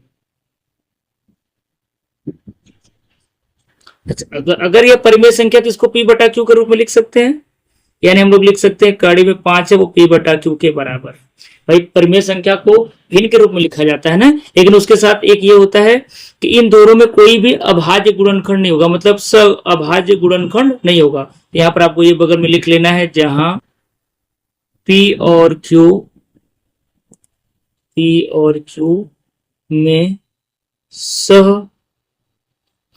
अच्छा, अगर यह परिमेय संख्या तो इसको p बटा क्यू के रूप में लिख सकते हैं। यानी हम लोग लिख सकते हैं कड़ी में 5 है वो p बटा क्यू के बराबर। भाई परिमेय संख्या को भिन्न के रूप में लिखा जाता है ना, लेकिन उसके साथ एक ये होता है कि इन दोनों में कोई भी अभाज्य गुणनखंड नहीं होगा, मतलब सब अभाज्य गुणनखंड नहीं होगा। यहाँ पर आपको ये बगल में लिख लेना है, जहां p और q में सह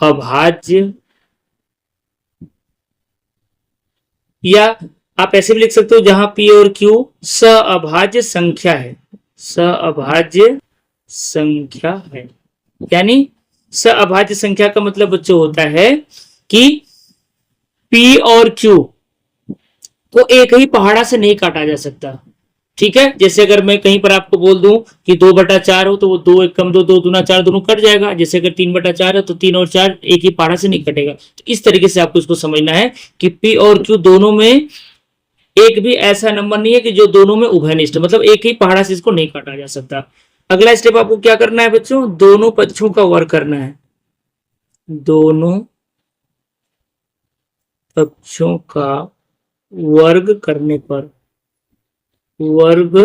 अभाज्य, या आप ऐसे भी लिख सकते हो जहां p और q सअभाज्य संख्या है, सअभाज्य संख्या है। यानी सअभाज्य संख्या का मतलब बच्चों होता है कि p और q को एक ही पहाड़ा से नहीं काटा जा सकता। ठीक है, जैसे अगर मैं कहीं पर आपको बोल दूं कि 2/4 हो तो वो 2 एकम 2, 2 दूना 4 दोनों कट जाएगा। जैसे अगर 3/4 है तो 3 और 4 एक ही पहाड़ा से नहीं कटेगा। तो इस तरीके से आपको इसको समझना है कि p और q दोनों में एक भी ऐसा नंबर नहीं है कि जो दोनों में उभयनिष्ठ, मतलब एक ही पहाड़ा से इसको नहीं काटा जा सकता। अगला स्टेप आपको क्या करना है बच्चों, दोनों पक्षों का वर्ग करना है। दोनों पक्षों का वर्ग करने पर वर्ग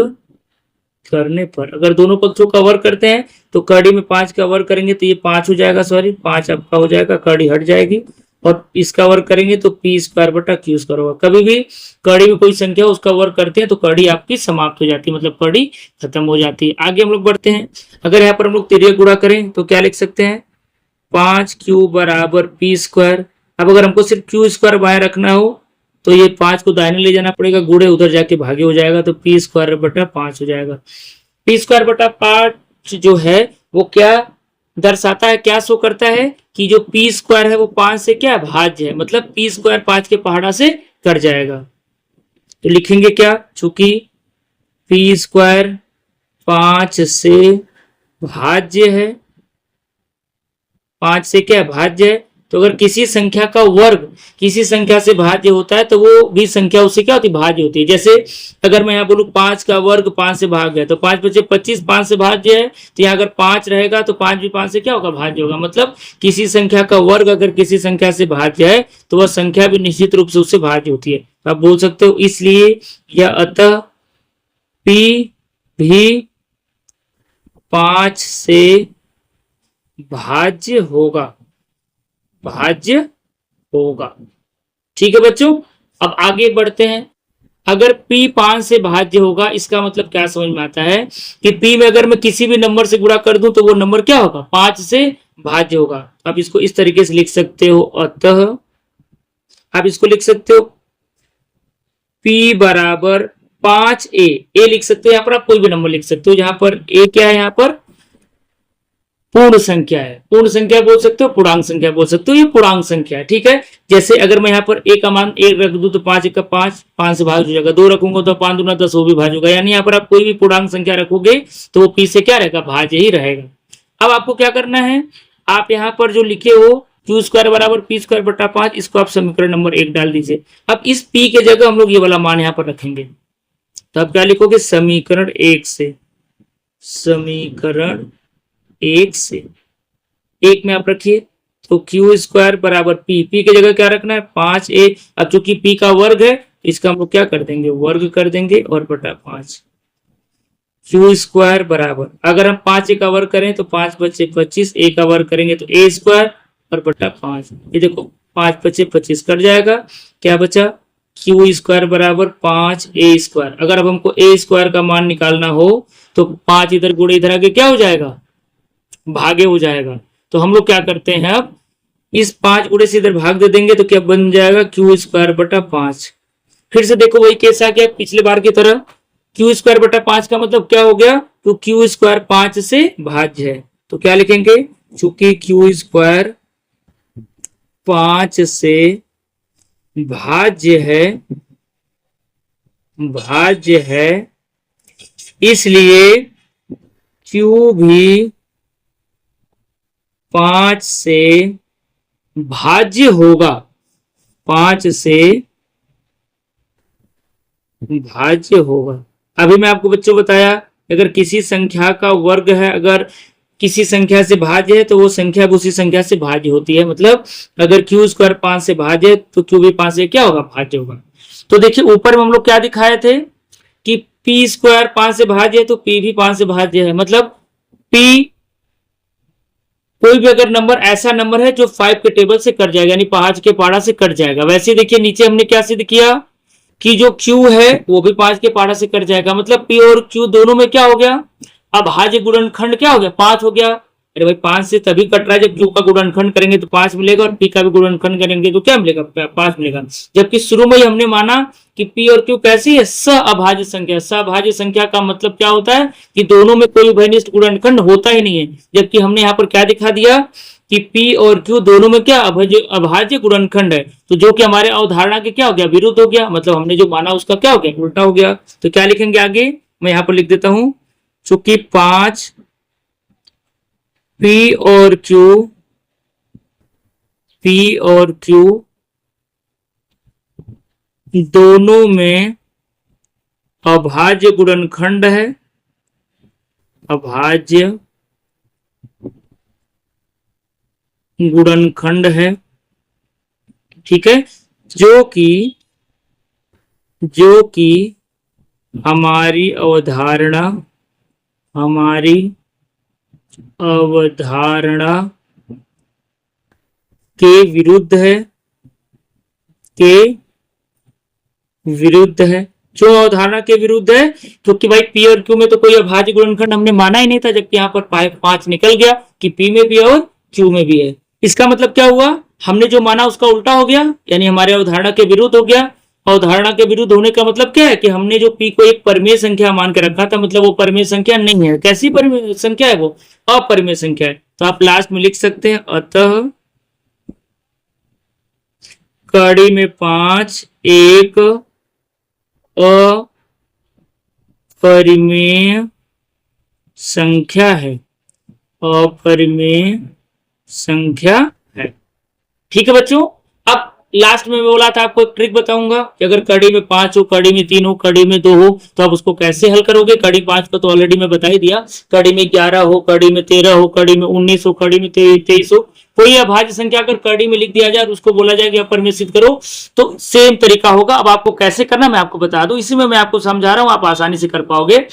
करने पर अगर दोनों पक्षों का वर्ग करते हैं तो कड़ी में 5 का वर्ग करेंगे तो ये 5 हो जाएगा, सॉरी 5 आपका हो जाएगा, कड़ी हट जाएगी और इसका वर्ग करेंगे तो पी स्क्वायर बटा क्यू स्क्वायर होगा। कभी भी कड़ी में कोई संख्या उसका वर्ग करते हैं तो कड़ी आपकी समाप्त हो जाती है, मतलब कड़ी खत्म हो जाती है। आगे हम लोग बढ़ते हैं। अगर यहाँ पर हम लोग तिर्यक गुणा करें तो क्या लिख सकते हैं, 5q बराबर पी स्क्वायर। अब अगर हमको सिर्फ क्यू स्क्वायर बाहर रखना हो तो ये 5 को दाहिने ले जाना पड़ेगा, गुणे उधर जाके भागे हो जाएगा तो पी स्क्वायर बटा 5 हो जाएगा। पी स्क्वायर बटा 5 जो है वो क्या दर्शाता है, क्या शो करता है कि जो पी स्क्वायर है वो 5 से क्या भाज्य है, मतलब पी स्क्वायर 5 के पहाड़ा से कट जाएगा। तो लिखेंगे क्या, चूंकि पी स्क्वायर 5 से भाज्य है, 5 से क्या भाज्य है, तो अगर किसी संख्या का वर्ग किसी संख्या से भाज्य होता है तो वो भी संख्या उससे क्या होती है, भाज्य होती है। जैसे अगर मैं यहाँ बोलूँ 5 का वर्ग 5 से भाग गया तो 5 बचे 25, 5 से भाज्य है, तो यहाँ अगर 5 रहेगा तो 5 भी 5 से क्या होगा, भाज्य होगा। मतलब किसी संख्या का वर्ग अगर किसी संख्या से भाज्य है तो वह संख्या भी निश्चित रूप से उससे भाज्य होती है। आप बोल सकते हो इसलिए या अतः पी भी 5 से भाज्य होगा, भाज्य होगा। ठीक है बच्चों, अब आगे बढ़ते हैं। अगर P 5 से भाज्य होगा इसका मतलब क्या समझ में आता है कि P में अगर मैं किसी भी नंबर से गुणा कर दूं तो वो नंबर क्या होगा, 5 से भाज्य होगा। आप इसको इस तरीके से लिख सकते हो, अतः आप इसको लिख सकते हो P बराबर 5a, ए लिख सकते हो, यहाँ पर आप कोई भी नंबर लिख सकते हो। यहाँ पर a क्या है, यहाँ पर पूर्ण संख्या है, पूर्ण संख्या बोल सकते हो, पूर्णांक संख्या बोल सकते हो, ये पूर्णांक संख्या है। ठीक है, जैसे अगर मैं यहाँ पर a का मान 1 रख दूं तो 5 1 का 5, 5 से भाग हो जाएगा। 2 रखूंगा तो 5 दूना 10, वो भी भाज्य होगा। यानी यहाँ पर आप कोई भी पूर्णांक संख्या रखोगे तो वो p से क्या रहेगा, भाज्य ही रहेगा। अब आपको क्या करना है, आप यहाँ पर जो लिखे हो क्यू स्क्वायर बराबर पी स्क्वायर बटा 5, इसको आप समीकरण नंबर 1 डाल दीजिए। अब इस p के जगह हम लोग ये वाला मान यहाँ पर रखेंगे, तो आप क्या लिखोगे, समीकरण 1 से, समीकरण 1 से 1 में आप रखिए तो क्यू स्क्वायर बराबर पी, पी की जगह क्या रखना है, 5a। अब चूंकि p का वर्ग है इसका हम लोग क्या कर देंगे, वर्ग कर देंगे और बटा 5। क्यू स्क्वायर बराबर अगर हम 5a का वर्ग करें तो 5 बचे 25, a का वर्ग करेंगे तो a स्क्वायर और बटा 5। ये देखो 5 बचे 25 कट जाएगा, क्या बचा, क्यू स्क्वायर बराबर 5a स्क्वायर। अगर अब हमको a स्क्वायर का मान निकालना हो तो 5 इधर गुणे इधर आगे क्या हो जाएगा, भागे हो जाएगा। तो हम लोग क्या करते हैं, अब इस 5 गुणे से इधर भाग दे देंगे तो क्या बन जाएगा, क्यू स्क्वायर बटा 5। फिर से देखो वही केस आ गया पिछले बार की तरह, क्यू स्क्वायर बटा 5 का मतलब क्या हो गया, तो क्यू स्क्वायर 5 से भाज्य है। तो क्या लिखेंगे, चूंकि क्यू स्क्वायर 5 से भाज्य है, भाज्य है, इसलिए क्यू भी 5 से भाज्य होगा, 5 से भाज्य होगा। अभी मैं आपको बच्चों बताया अगर किसी संख्या का वर्ग है, अगर किसी संख्या से भाज्य है तो वो संख्या भी उसी संख्या से भाज्य होती है। मतलब अगर क्यू स्क्वायर 5 से भाज्य है तो क्यू भी 5 से क्या होगा, भाज्य होगा। तो देखिए ऊपर में हम लोग क्या दिखाए थे कि पी स्क्वायर 5 से भाज्य है तो पी भी 5 से भाज्य है। मतलब पी कोई भी अगर नंबर ऐसा नंबर है जो 5 के टेबल से कट जाएगा, यानी 5 के पहाड़ा से कट जाएगा। वैसे देखिए नीचे हमने क्या सिद्ध किया कि जो Q है वो भी 5 के पहाड़ा से कट जाएगा। मतलब P और Q दोनों में क्या हो गया, अभाज्य गुणनखंड क्या हो गया, 5 हो गया। अरे भाई 5 से तभी कट रहा है जब Q का गुणनखंड करेंगे तो 5 मिलेगा और P का भी गुणनखंड करेंगे तो क्या मिलेगा, 5 मिलेगा। जबकि शुरू में ही हमने माना कि P और Q कैसी है, सअभाज्य संख्या। सअभाज्य संख्या का मतलब क्या होता है कि दोनों में कोई उभयनिष्ठ गुणनखंड होता ही नहीं है। जबकि हमने यहाँ पर क्या दिखा दिया कि P और Q दोनों में क्या अभाज्य गुणनखंड है। तो जो कि हमारे अवधारणा के क्या हो गया, विरुद्ध हो गया। मतलब हमने जो माना उसका क्या हो गया, उल्टा हो गया। तो क्या लिखेंगे आगे, मैं यहाँ पर लिख देता हूं, चूंकि 5 P और Q दोनों में अभाज्य गुणनखंड है, अभाज्य गुणनखंड है, ठीक है, जो कि हमारी अवधारणा हमारी अवधारणा के विरुद्ध है, के विरुद्ध है। क्यों अवधारणा के विरुद्ध है? क्योंकि भाई पी और क्यू में तो कोई अभाज्य गुणनखंड हमने माना ही नहीं था, जबकि यहाँ पर 5 निकल गया कि पी में भी है और क्यू में भी है। इसका मतलब क्या हुआ, हमने जो माना उसका उल्टा हो गया, यानी हमारे अवधारणा के विरुद्ध हो गया। अवधारणा के विरुद्ध होने का मतलब क्या है कि हमने जो पी को एक परिमेय संख्या मान के रखा था, मतलब वो परिमेय संख्या नहीं है। कैसी परिमेय संख्या है? वो अपरिमेय संख्या है। तो आप लास्ट में लिख सकते हैं, अतः कड़ी में 5 एक अपरिमेय संख्या है, अपरिमेय संख्या है। ठीक है बच्चों। अब लास्ट में मैं बोला था आपको एक ट्रिक बताऊंगा कि अगर कड़ी में 5 हो, कड़ी में 3 हो, कड़ी में 2 हो, तो आप उसको कैसे हल करोगे। कड़ी 5 का तो ऑलरेडी मैं बता ही दिया। कड़ी में 11 हो, कड़ी में 13 हो, कड़ी में 19 हो, कड़ी में 23 हो, कोई अभाज्य संख्या अगर कड़ी में लिख दिया जाए और उसको बोला जाए कि अपरिमेय सिद्ध करो, तो सेम तरीका होगा। अब आपको कैसे करना मैं आपको बता दूं, इसी में मैं आपको समझा रहा हूं, आप आसानी से कर पाओगे।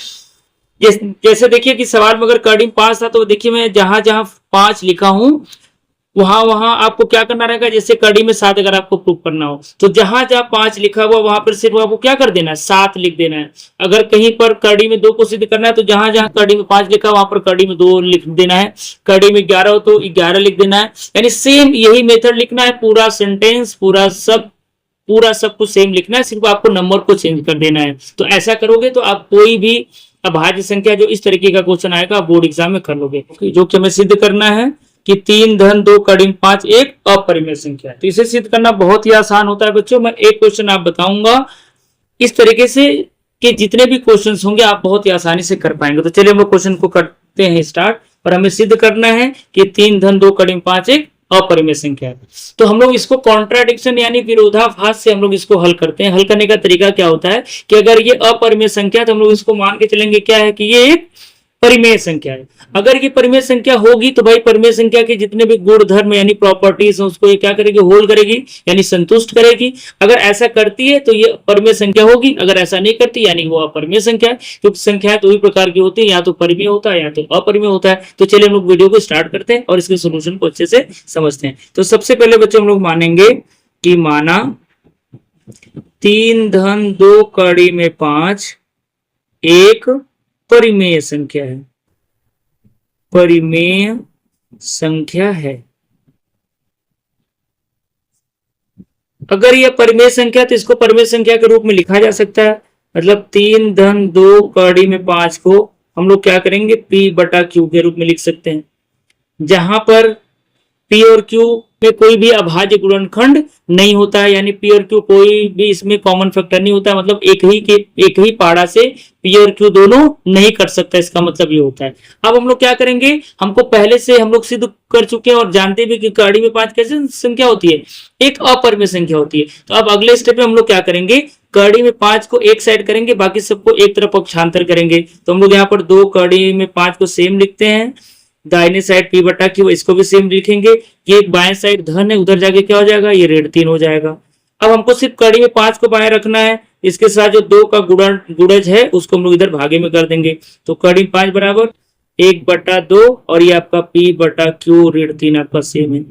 जैसे देखिए कि सवाल में अगर कड़ी में 5 था, तो देखिए मैं जहां जहां 5 लिखा हूं वहां वहां आपको क्या करना रहेगा। जैसे कड़ी में 7 अगर आपको प्रूफ करना हो, तो जहां जहां 5 लिखा हुआ वहां पर सिर्फ आपको क्या कर देना है, 7 लिख देना है। अगर कहीं पर कड़ी में 2 को सिद्ध करना है, तो जहां जहां कड़ी में 5 लिखा वहां पर कड़ी में 2 लिख देना है। कड़ी में 11 हो तो 11 लिख देना है। यानी सेम यही मेथड लिखना है, पूरा सेंटेंस पूरा सब कुछ सेम लिखना है, सिर्फ आपको नंबर को चेंज कर देना है। तो ऐसा करोगे तो आप कोई भी अभाज्य संख्या जो इस तरीके का क्वेश्चन आएगा बोर्ड एग्जाम में कर लोगे। जो कि हमें सिद्ध करना है कि 3 धन 2 कड़ी 5 एक अपरिमेय संख्या है। तो इसे सिद्ध करना बहुत ही आसान होता है बच्चों। मैं एक क्वेश्चन आप बताऊंगा इस तरीके से कि जितने भी क्वेश्चंस होंगे आप बहुत ही आसानी से कर पाएंगे। तो चलिए हम लोग क्वेश्चन को करते हैं स्टार्ट। और हमें सिद्ध करना है कि 3 धन 2 कड़ी 5 एक अपरिमेय संख्या है। तो हम लोग इसको कॉन्ट्राडिक्शन यानी विरोधाभास से हम लोग इसको हल करते हैं। हल करने का तरीका क्या होता है कि अगर ये अपरिमेय संख्या, तो हम लोग इसको मान के चलेंगे क्या है कि ये एक परिमेय संख्या है। अगर ये परिमेय संख्या होगी तो भाई परिमेय संख्या के जितने भी गुण धर्म यानी प्रॉपर्टीज हैं उसको ये क्या करेगी, होल्ड करेगी, यानी संतुष्ट करेगी। अगर ऐसा करती है तो ये परिमेय संख्या होगी, अगर ऐसा नहीं करती यानी वो अपरिमेय संख्या है। क्योंकि संख्या दो ही प्रकार की होती है, या तो परिमेय होता है या तो अपरिमेय होता है। तो चलिए हम लोग वीडियो को स्टार्ट करते हैं और इसके सोल्यूशन को अच्छे से समझते हैं। तो सबसे पहले बच्चों हम लोग मानेंगे कि माना 3 धन 2 कड़ी में 5 एक परिमेय संख्या है, परिमेय संख्या है। अगर यह परिमेय संख्या तो इसको परिमेय संख्या के रूप में लिखा जा सकता है। मतलब 3 धन 2 कड़ी में 5 को हम लोग क्या करेंगे, P बटा Q के रूप में लिख सकते हैं, जहां पर P और Q में कोई भी अभाज्य गुणनखंड नहीं होता है, यानी P और Q कोई भी इसमें कॉमन फैक्टर नहीं होता है। मतलब एक ही पाड़ा से P और Q दोनों नहीं कर सकता, इसका मतलब ये होता है। अब हम लोग क्या करेंगे, हमको पहले से हम लोग सिद्ध कर चुके हैं और जानते भी कि कड़ी में 5 कैसे संख्या होती है, एक अपरिमेय संख्या होती है। तो अब अगले स्टेप में हम लोग क्या करेंगे, कड़ी में 5 को एक साइड करेंगे, बाकी सबको एक तरफ पक्षांतर करेंगे। तो हम लोग यहाँ पर 2 कड़ी में 5 को सेम लिखते हैं, दाहिने साइड P बटा Q इसको भी सेम लिखेंगे। ये एक बाएं साइड धन है, उधर जाके क्या हो जाएगा, ये ऋण 3 हो जाएगा। अब हमको सिर्फ कड़ी में 5 को बाएं रखना है, इसके साथ जो 2 का गुणज है उसको हम लोग इधर भागे में कर देंगे। तो कड़ी 5 बराबर 1 बटा 2 और ये आपका P बटा Q ऋण 3 आपका सेम है।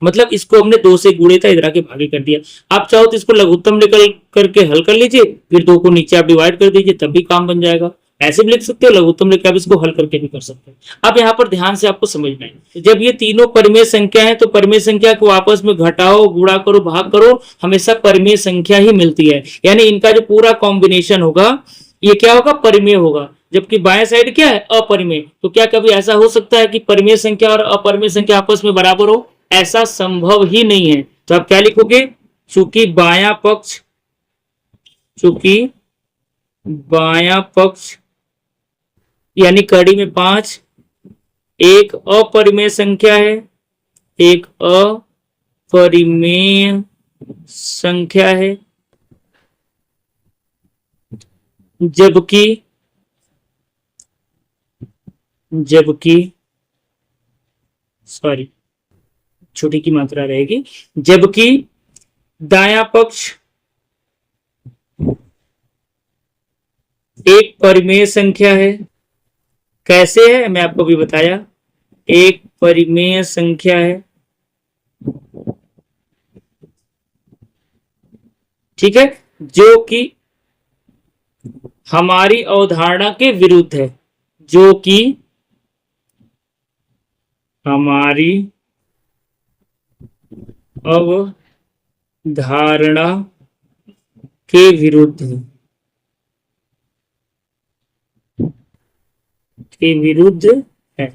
मतलब इसको हमने 2 से गुणे था, इधर आके भागे कर दिया। आप चाहो तो इसको लघुत्तम निकल करके हल कर लीजिए, फिर 2 को नीचे आप डिवाइड कर दीजिए, तब भी काम बन जाएगा। ऐसे भी लिख सकते हो, लघुत्तम लेकर आप इसको हल करके भी कर सकते हो। अब यहाँ पर ध्यान से आपको समझना है, जब ये तीनों परिमेय संख्या है तो परिमेय संख्या को आपस में घटाओ, गुणा करो, भाग करो, हमेशा परिमेय संख्या ही मिलती है। यानी इनका जो पूरा कॉम्बिनेशन होगा ये क्या होगा, परिमेय होगा। जबकि बाएं साइड क्या है, अपरिमेय। तो क्या कभी ऐसा हो सकता है कि परिमेय संख्या और अपरिमेय संख्या आपस में बराबर हो? ऐसा संभव ही नहीं है। तो आप क्या लिखोगे, चूंकि बायां पक्ष यानी कड़ी में 5 एक अपरिमेय संख्या है, एक अपरिमेय संख्या है, जबकि सॉरी छोटी की मात्रा रहेगी, जबकि दायां पक्ष एक परिमेय संख्या है, कैसे है मैं आपको भी बताया, एक परिमेय संख्या है, ठीक है, जो कि हमारी अवधारणा के विरुद्ध है, जो कि हमारी अवधारणा के विरुद्ध है, के विरुद्ध है,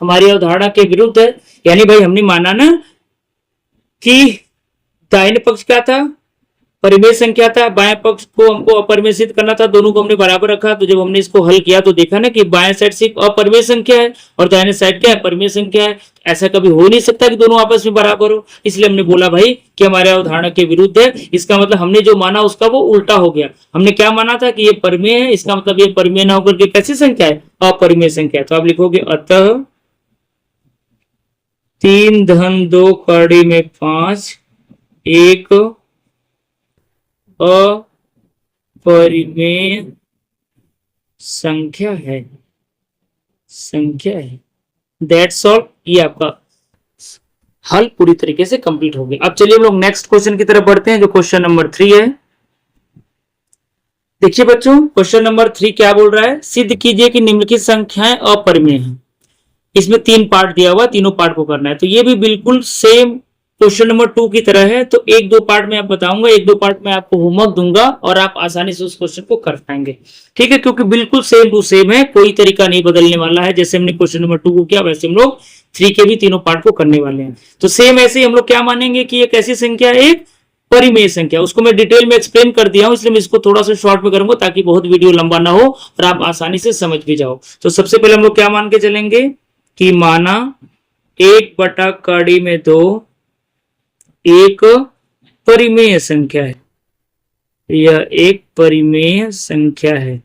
हमारी अवधारणा के विरुद्ध है। यानी भाई हमने माना ना कि दाहिने पक्ष क्या था, परिमेय संख्या था, बाएं पक्ष को हमको अपरिमेय सिद्ध करना था, दोनों को हमने बराबर रखा। तो जब हमने इसको हल किया तो देखा ना कि बाएं साइड सिर्फ अपरिमेय संख्या है और दाहिने साइड क्या है, परिमेय संख्या है। ऐसा कभी हो नहीं सकता कि दोनों आपस में बराबर हो, इसलिए हमने बोला भाई कि हमारे अवधारणा के विरुद्ध है। इसका मतलब हमने जो माना उसका वो उल्टा हो गया। हमने क्या माना था कि ये परिमेय है, इसका मतलब ये परिमेय ना होकर के कैसी संख्या है, अपरिमेय संख्या है। तो आप लिखोगे अतः 3 - 2 में 5 एक अपरिमेय संख्या है, संख्या है। That's all. ये आपका हल पूरी तरीके से कंप्लीट हो गया। अब चलिए हम लोग नेक्स्ट क्वेश्चन की तरफ बढ़ते हैं, जो क्वेश्चन नंबर 3 है। देखिए बच्चों, क्वेश्चन नंबर 3 क्या बोल रहा है, सिद्ध कीजिए कि निम्नलिखित संख्याएं अपरिमेय हैं। इसमें 3 पार्ट दिया हुआ, तीनों पार्ट को करना है। तो ये भी बिल्कुल सेम क्वेश्चन नंबर 2 की तरह है। तो 1-2 पार्ट में आप बताऊंगा, 1-2 पार्ट में आपको होमवर्क दूंगा और आप आसानी से उस क्वेश्चन को कर पाएंगे, ठीक है, क्योंकि बिल्कुल सेम टू सेम है, कोई तरीका नहीं बदलने वाला है। जैसे हमने क्वेश्चन नंबर 2 को किया वैसे हम लोग 3 के भी तीनों पार्ट को करने वाले हैं। तो सेम ऐसे ही हम लोग क्या मानेंगे कि एक ऐसी संख्या है, एक परिमेय संख्या। उसको मैं डिटेल में एक्सप्लेन कर दिया हूं, इसलिए मैं इसको थोड़ा सा शॉर्ट में करूंगा ताकि बहुत वीडियो लंबा ना हो और आप आसानी से समझ भी जाओ। तो सबसे पहले हम लोग क्या मान के चलेंगे कि माना 1/2 एक परिमेय संख्या है, यह एक परिमेय संख्या है।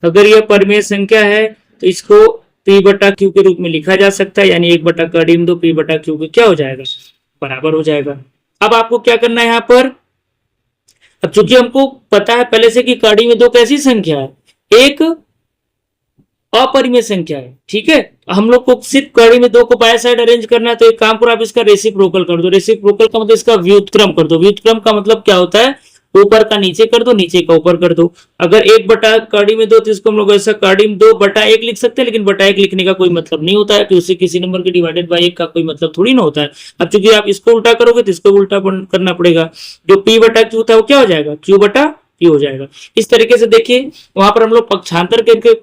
अगर यह परिमेय संख्या है तो इसको p/q के रूप में लिखा जा सकता है, यानी 1/2 p/q के क्या हो जाएगा, बराबर हो जाएगा। अब आपको क्या करना है यहाँ पर, अब चूंकि हमको पता है पहले से कि कड़ी में 2 कैसी संख्या है, एक अपरिमेय संख्या है, ठीक है। हम लोग को सिर्फ कड़ी में 2 को बाय साइड अरेंज करना है। तो एक काम करो, आप इसका रेसिप्रोकल कर दो। रेसिप्रोकल का मतलब इसका व्युत्क्रम कर दो। व्युत्क्रम का मतलब क्या होता है, ऊपर का नीचे कर दो, नीचे का ऊपर कर दो। अगर 1/2 तो इसको हम लोग ऐसा 2/1 लिख सकते हैं, लेकिन 1 लिखने का कोई मतलब नहीं होता है, कि उससे किसी नंबर के डिवाइडेड बाय 1 का कोई मतलब थोड़ी ना होता है। अब चूंकि आप इसको उल्टा करोगे तो इसको उल्टा करना पड़ेगा। जो p/q था वो क्या हो जाएगा, q/p हो जाएगा। इस तरीके से देखिए, वहां पर हम लोग पक्षांतर करके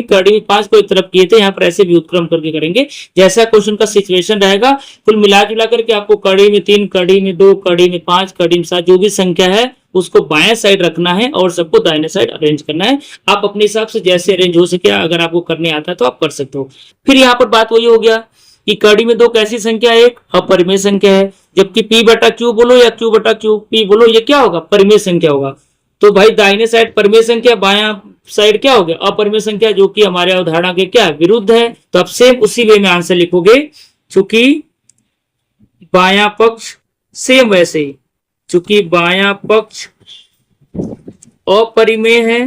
कड़ी में 5 को एक तरफ किए थे, यहाँ पर ऐसे व्युत्क्रम करके करेंगे। जैसा क्वेश्चन का सिचुएशन रहेगा, कुल मिला जुला करके आपको कड़ी में 3, कड़ी में 2, कड़ी में 5, कड़ी में 7 जो भी संख्या है उसको बाएं साइड रखना है और सबको दाहिने साइड अरेंज करना है। आप अपने हिसाब से जैसे अरेंज हो सके, अगर आपको करने आता है तो आप कर सकते हो। फिर यहाँ पर बात वही हो गया कि कड़ी में 2 कैसी संख्या है, एक अपरिमेय संख्या है। जबकि p/q बोलो या q/q बोलो, ये क्या होगा, परिमेय संख्या होगा। तो भाई दाहिने साइड परिमेय संख्या, बायां साइड क्या हो गया, अपरिमेय संख्या, जो कि हमारे अवधारणा के क्या विरुद्ध है। तो आप सेम उसी वे में आंसर लिखोगे, चूंकि बायां पक्ष सेम वैसे ही, चूंकि बायां पक्ष अपरिमेय है,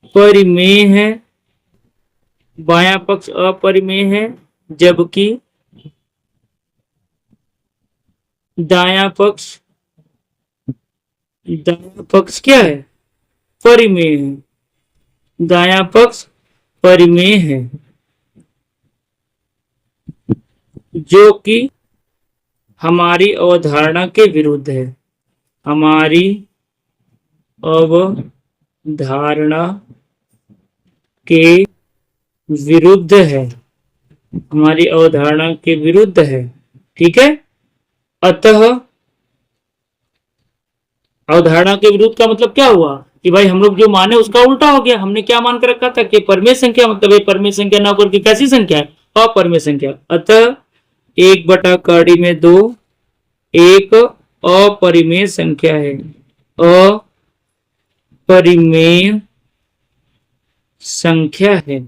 अपरिमेय है, बायां पक्ष अपरिमेय है, जबकि दायां पक्ष क्या है, परिमेय है। दायां पक्ष परिमेय है, जो कि हमारी अवधारणा के विरुद्ध है, हमारी अवधारणा के विरुद्ध है, हमारी अवधारणा के विरुद्ध है, ठीक है। अतः अवधारणा के विरुद्ध का मतलब क्या हुआ कि भाई हम लोग जो माने उसका उल्टा हो गया। हमने क्या मान कर रखा था कि परिमेय संख्या, मतलब ये परिमेय संख्या ना होकर के कैसी संख्या है, अपरिमेय संख्या। अतः 1/2 एक अपरिमेय संख्या है, अपरिमेय संख्या है,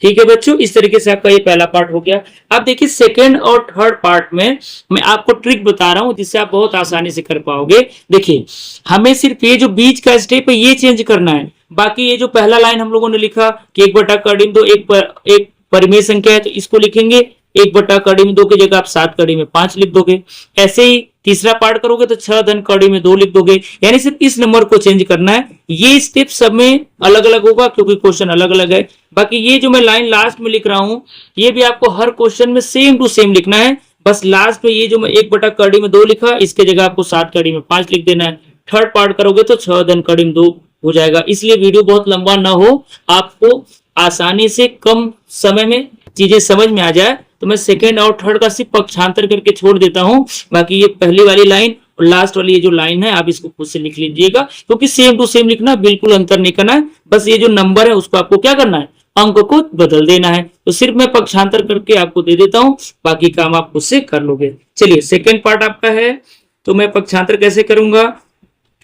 ठीक है बच्चों, इस तरीके से आपका ये पहला पार्ट हो गया। अब देखिए सेकंड और थर्ड पार्ट में मैं आपको ट्रिक बता रहा हूं जिससे आप बहुत आसानी से कर पाओगे। देखिए हमें सिर्फ ये जो बीच का स्टेप है ये चेंज करना है, बाकी ये जो पहला लाइन हम लोगों ने लिखा कि 1/2 एक परिमेय संख्या है तो इसको लिखेंगे 1/2 की जगह आप 7/5 लिख दोगे। ऐसे ही तीसरा पार्ट करोगे तो 6/2 लिख दोगे। यानी सिर्फ इस नंबर को चेंज करना है। ये स्टेप सब में अलग अलग होगा क्योंकि क्वेश्चन अलग अलग है। बाकी ये जो मैं लाइन लास्ट में लिख रहा हूं ये भी आपको हर क्वेश्चन में सेम टू सेम लिखना है। बस लास्ट में ये जो मैं 1/2 लिखा इसके जगह आपको 7/5 लिख देना है। थर्ड पार्ट करोगे तो 6/2 हो जाएगा। इसलिए वीडियो बहुत लंबा ना हो, आपको आसानी से कम समय में चीजें समझ में आ जाए तो मैं सेकंड और थर्ड का सिर्फ पक्षांतर करके छोड़ देता हूं। बाकी ये पहली वाली लाइन और लास्ट वाली ये जो लाइन है आप इसको खुद से लिख लीजिएगा क्योंकि सेम टू सेम लिखना, बिल्कुल अंतर नहीं करना है। बस ये जो नंबर है उसको आपको क्या करना है, अंक को बदल देना है। तो सिर्फ मैं पक्षांतर करके आपको दे देता हूं, बाकी काम आप खुद से कर लोगे। चलिए सेकेंड पार्ट आपका है तो मैं पक्षांतर कैसे करूंगा।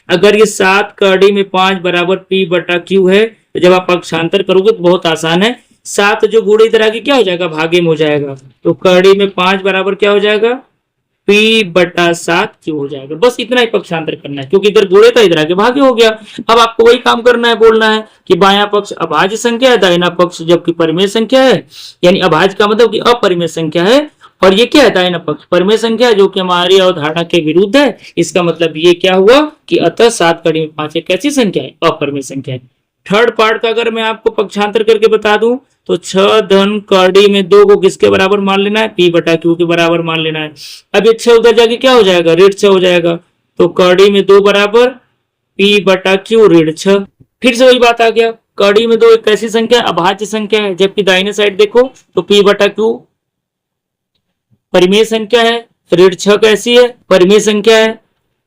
अगर ये 7/5 बराबर P/Q है तो जब आप पक्षांतर करोगे तो बहुत आसान है। 7 जो गुणे इधर आगे क्या हो जाएगा, भागे में हो जाएगा। तो कड़ी में 5 बराबर क्या हो जाएगा, P/7 Q हो जाएगा। बस इतना ही पक्षांतर करना है क्योंकि इधर गुणे था इधर आगे भागे हो गया। अब आपको वही काम करना है, बोलना है कि बायां पक्ष अभाज्य संख्या है, दाहिना पक्ष जबकि परिमेय संख्या है। यानी अभाज्य का मतलब कि अपरिमेय संख्या है और ये क्या है, दाहिना पक्ष परिमेय संख्या जो कि हमारी अवधारणा के विरुद्ध है। इसका मतलब ये क्या हुआ कि अतः 7/5 एक कैसी संख्या है, अपरिमेय संख्या है। थर्ड पार्ट का अगर मैं आपको पक्षांतर करके बता दूं तो 6/2 को किसके बराबर मान लेना है, P/Q के बराबर मान लेना है। अब ये 6 उधर जाके क्या हो जाएगा, ऋण 6 हो जाएगा। तो 2 बराबर P/Q ऋण 6। फिर से वही बात आ गया, 2 एक कैसी संख्या, अभाज्य संख्या है, जबकि दाहिने साइड देखो तो P/Q परिमेय संख्या है, ऋण 6 कैसी है, परिमेय संख्या है।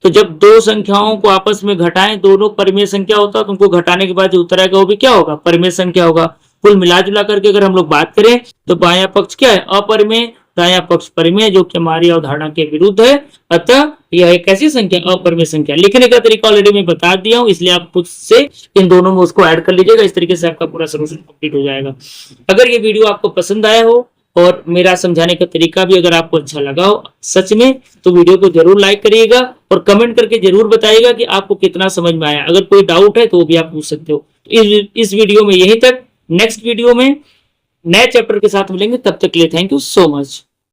तो जब दो संख्याओं को आपस में घटाएं, दोनों परिमेय संख्या होता है तो उनको घटाने के बाद जो उत्तर आएगा वो भी क्या होगा, परिमेय संख्या होगा। कुल मिला जुला करके अगर हम लोग बात करें तो बायां पक्ष क्या है, अपरिमेय, दायां पक्ष परिमेय जो कि हमारी अवधारणा के विरुद्ध है। अतः यह एक ऐसी संख्या, अपरिमेय संख्या। लिखने का तरीका ऑलरेडी मैं बता दिया हूं, इसलिए आप खुद से इन दोनों में उसको ऐड कर लीजिएगा। इस तरीके से आपका पूरा सोल्यूशन कंप्लीट हो जाएगा। अगर ये वीडियो आपको पसंद आया हो और मेरा समझाने का तरीका भी अगर आपको अच्छा लगा हो सच में, तो वीडियो को जरूर लाइक करिएगा और कमेंट करके जरूर बताइएगा कि आपको कितना समझ में आया। अगर कोई डाउट है तो वो भी आप पूछ सकते हो। इस वीडियो में यहीं तक, नेक्स्ट वीडियो में नए चैप्टर के साथ मिलेंगे, तब तक के लिए थैंक यू सो मच।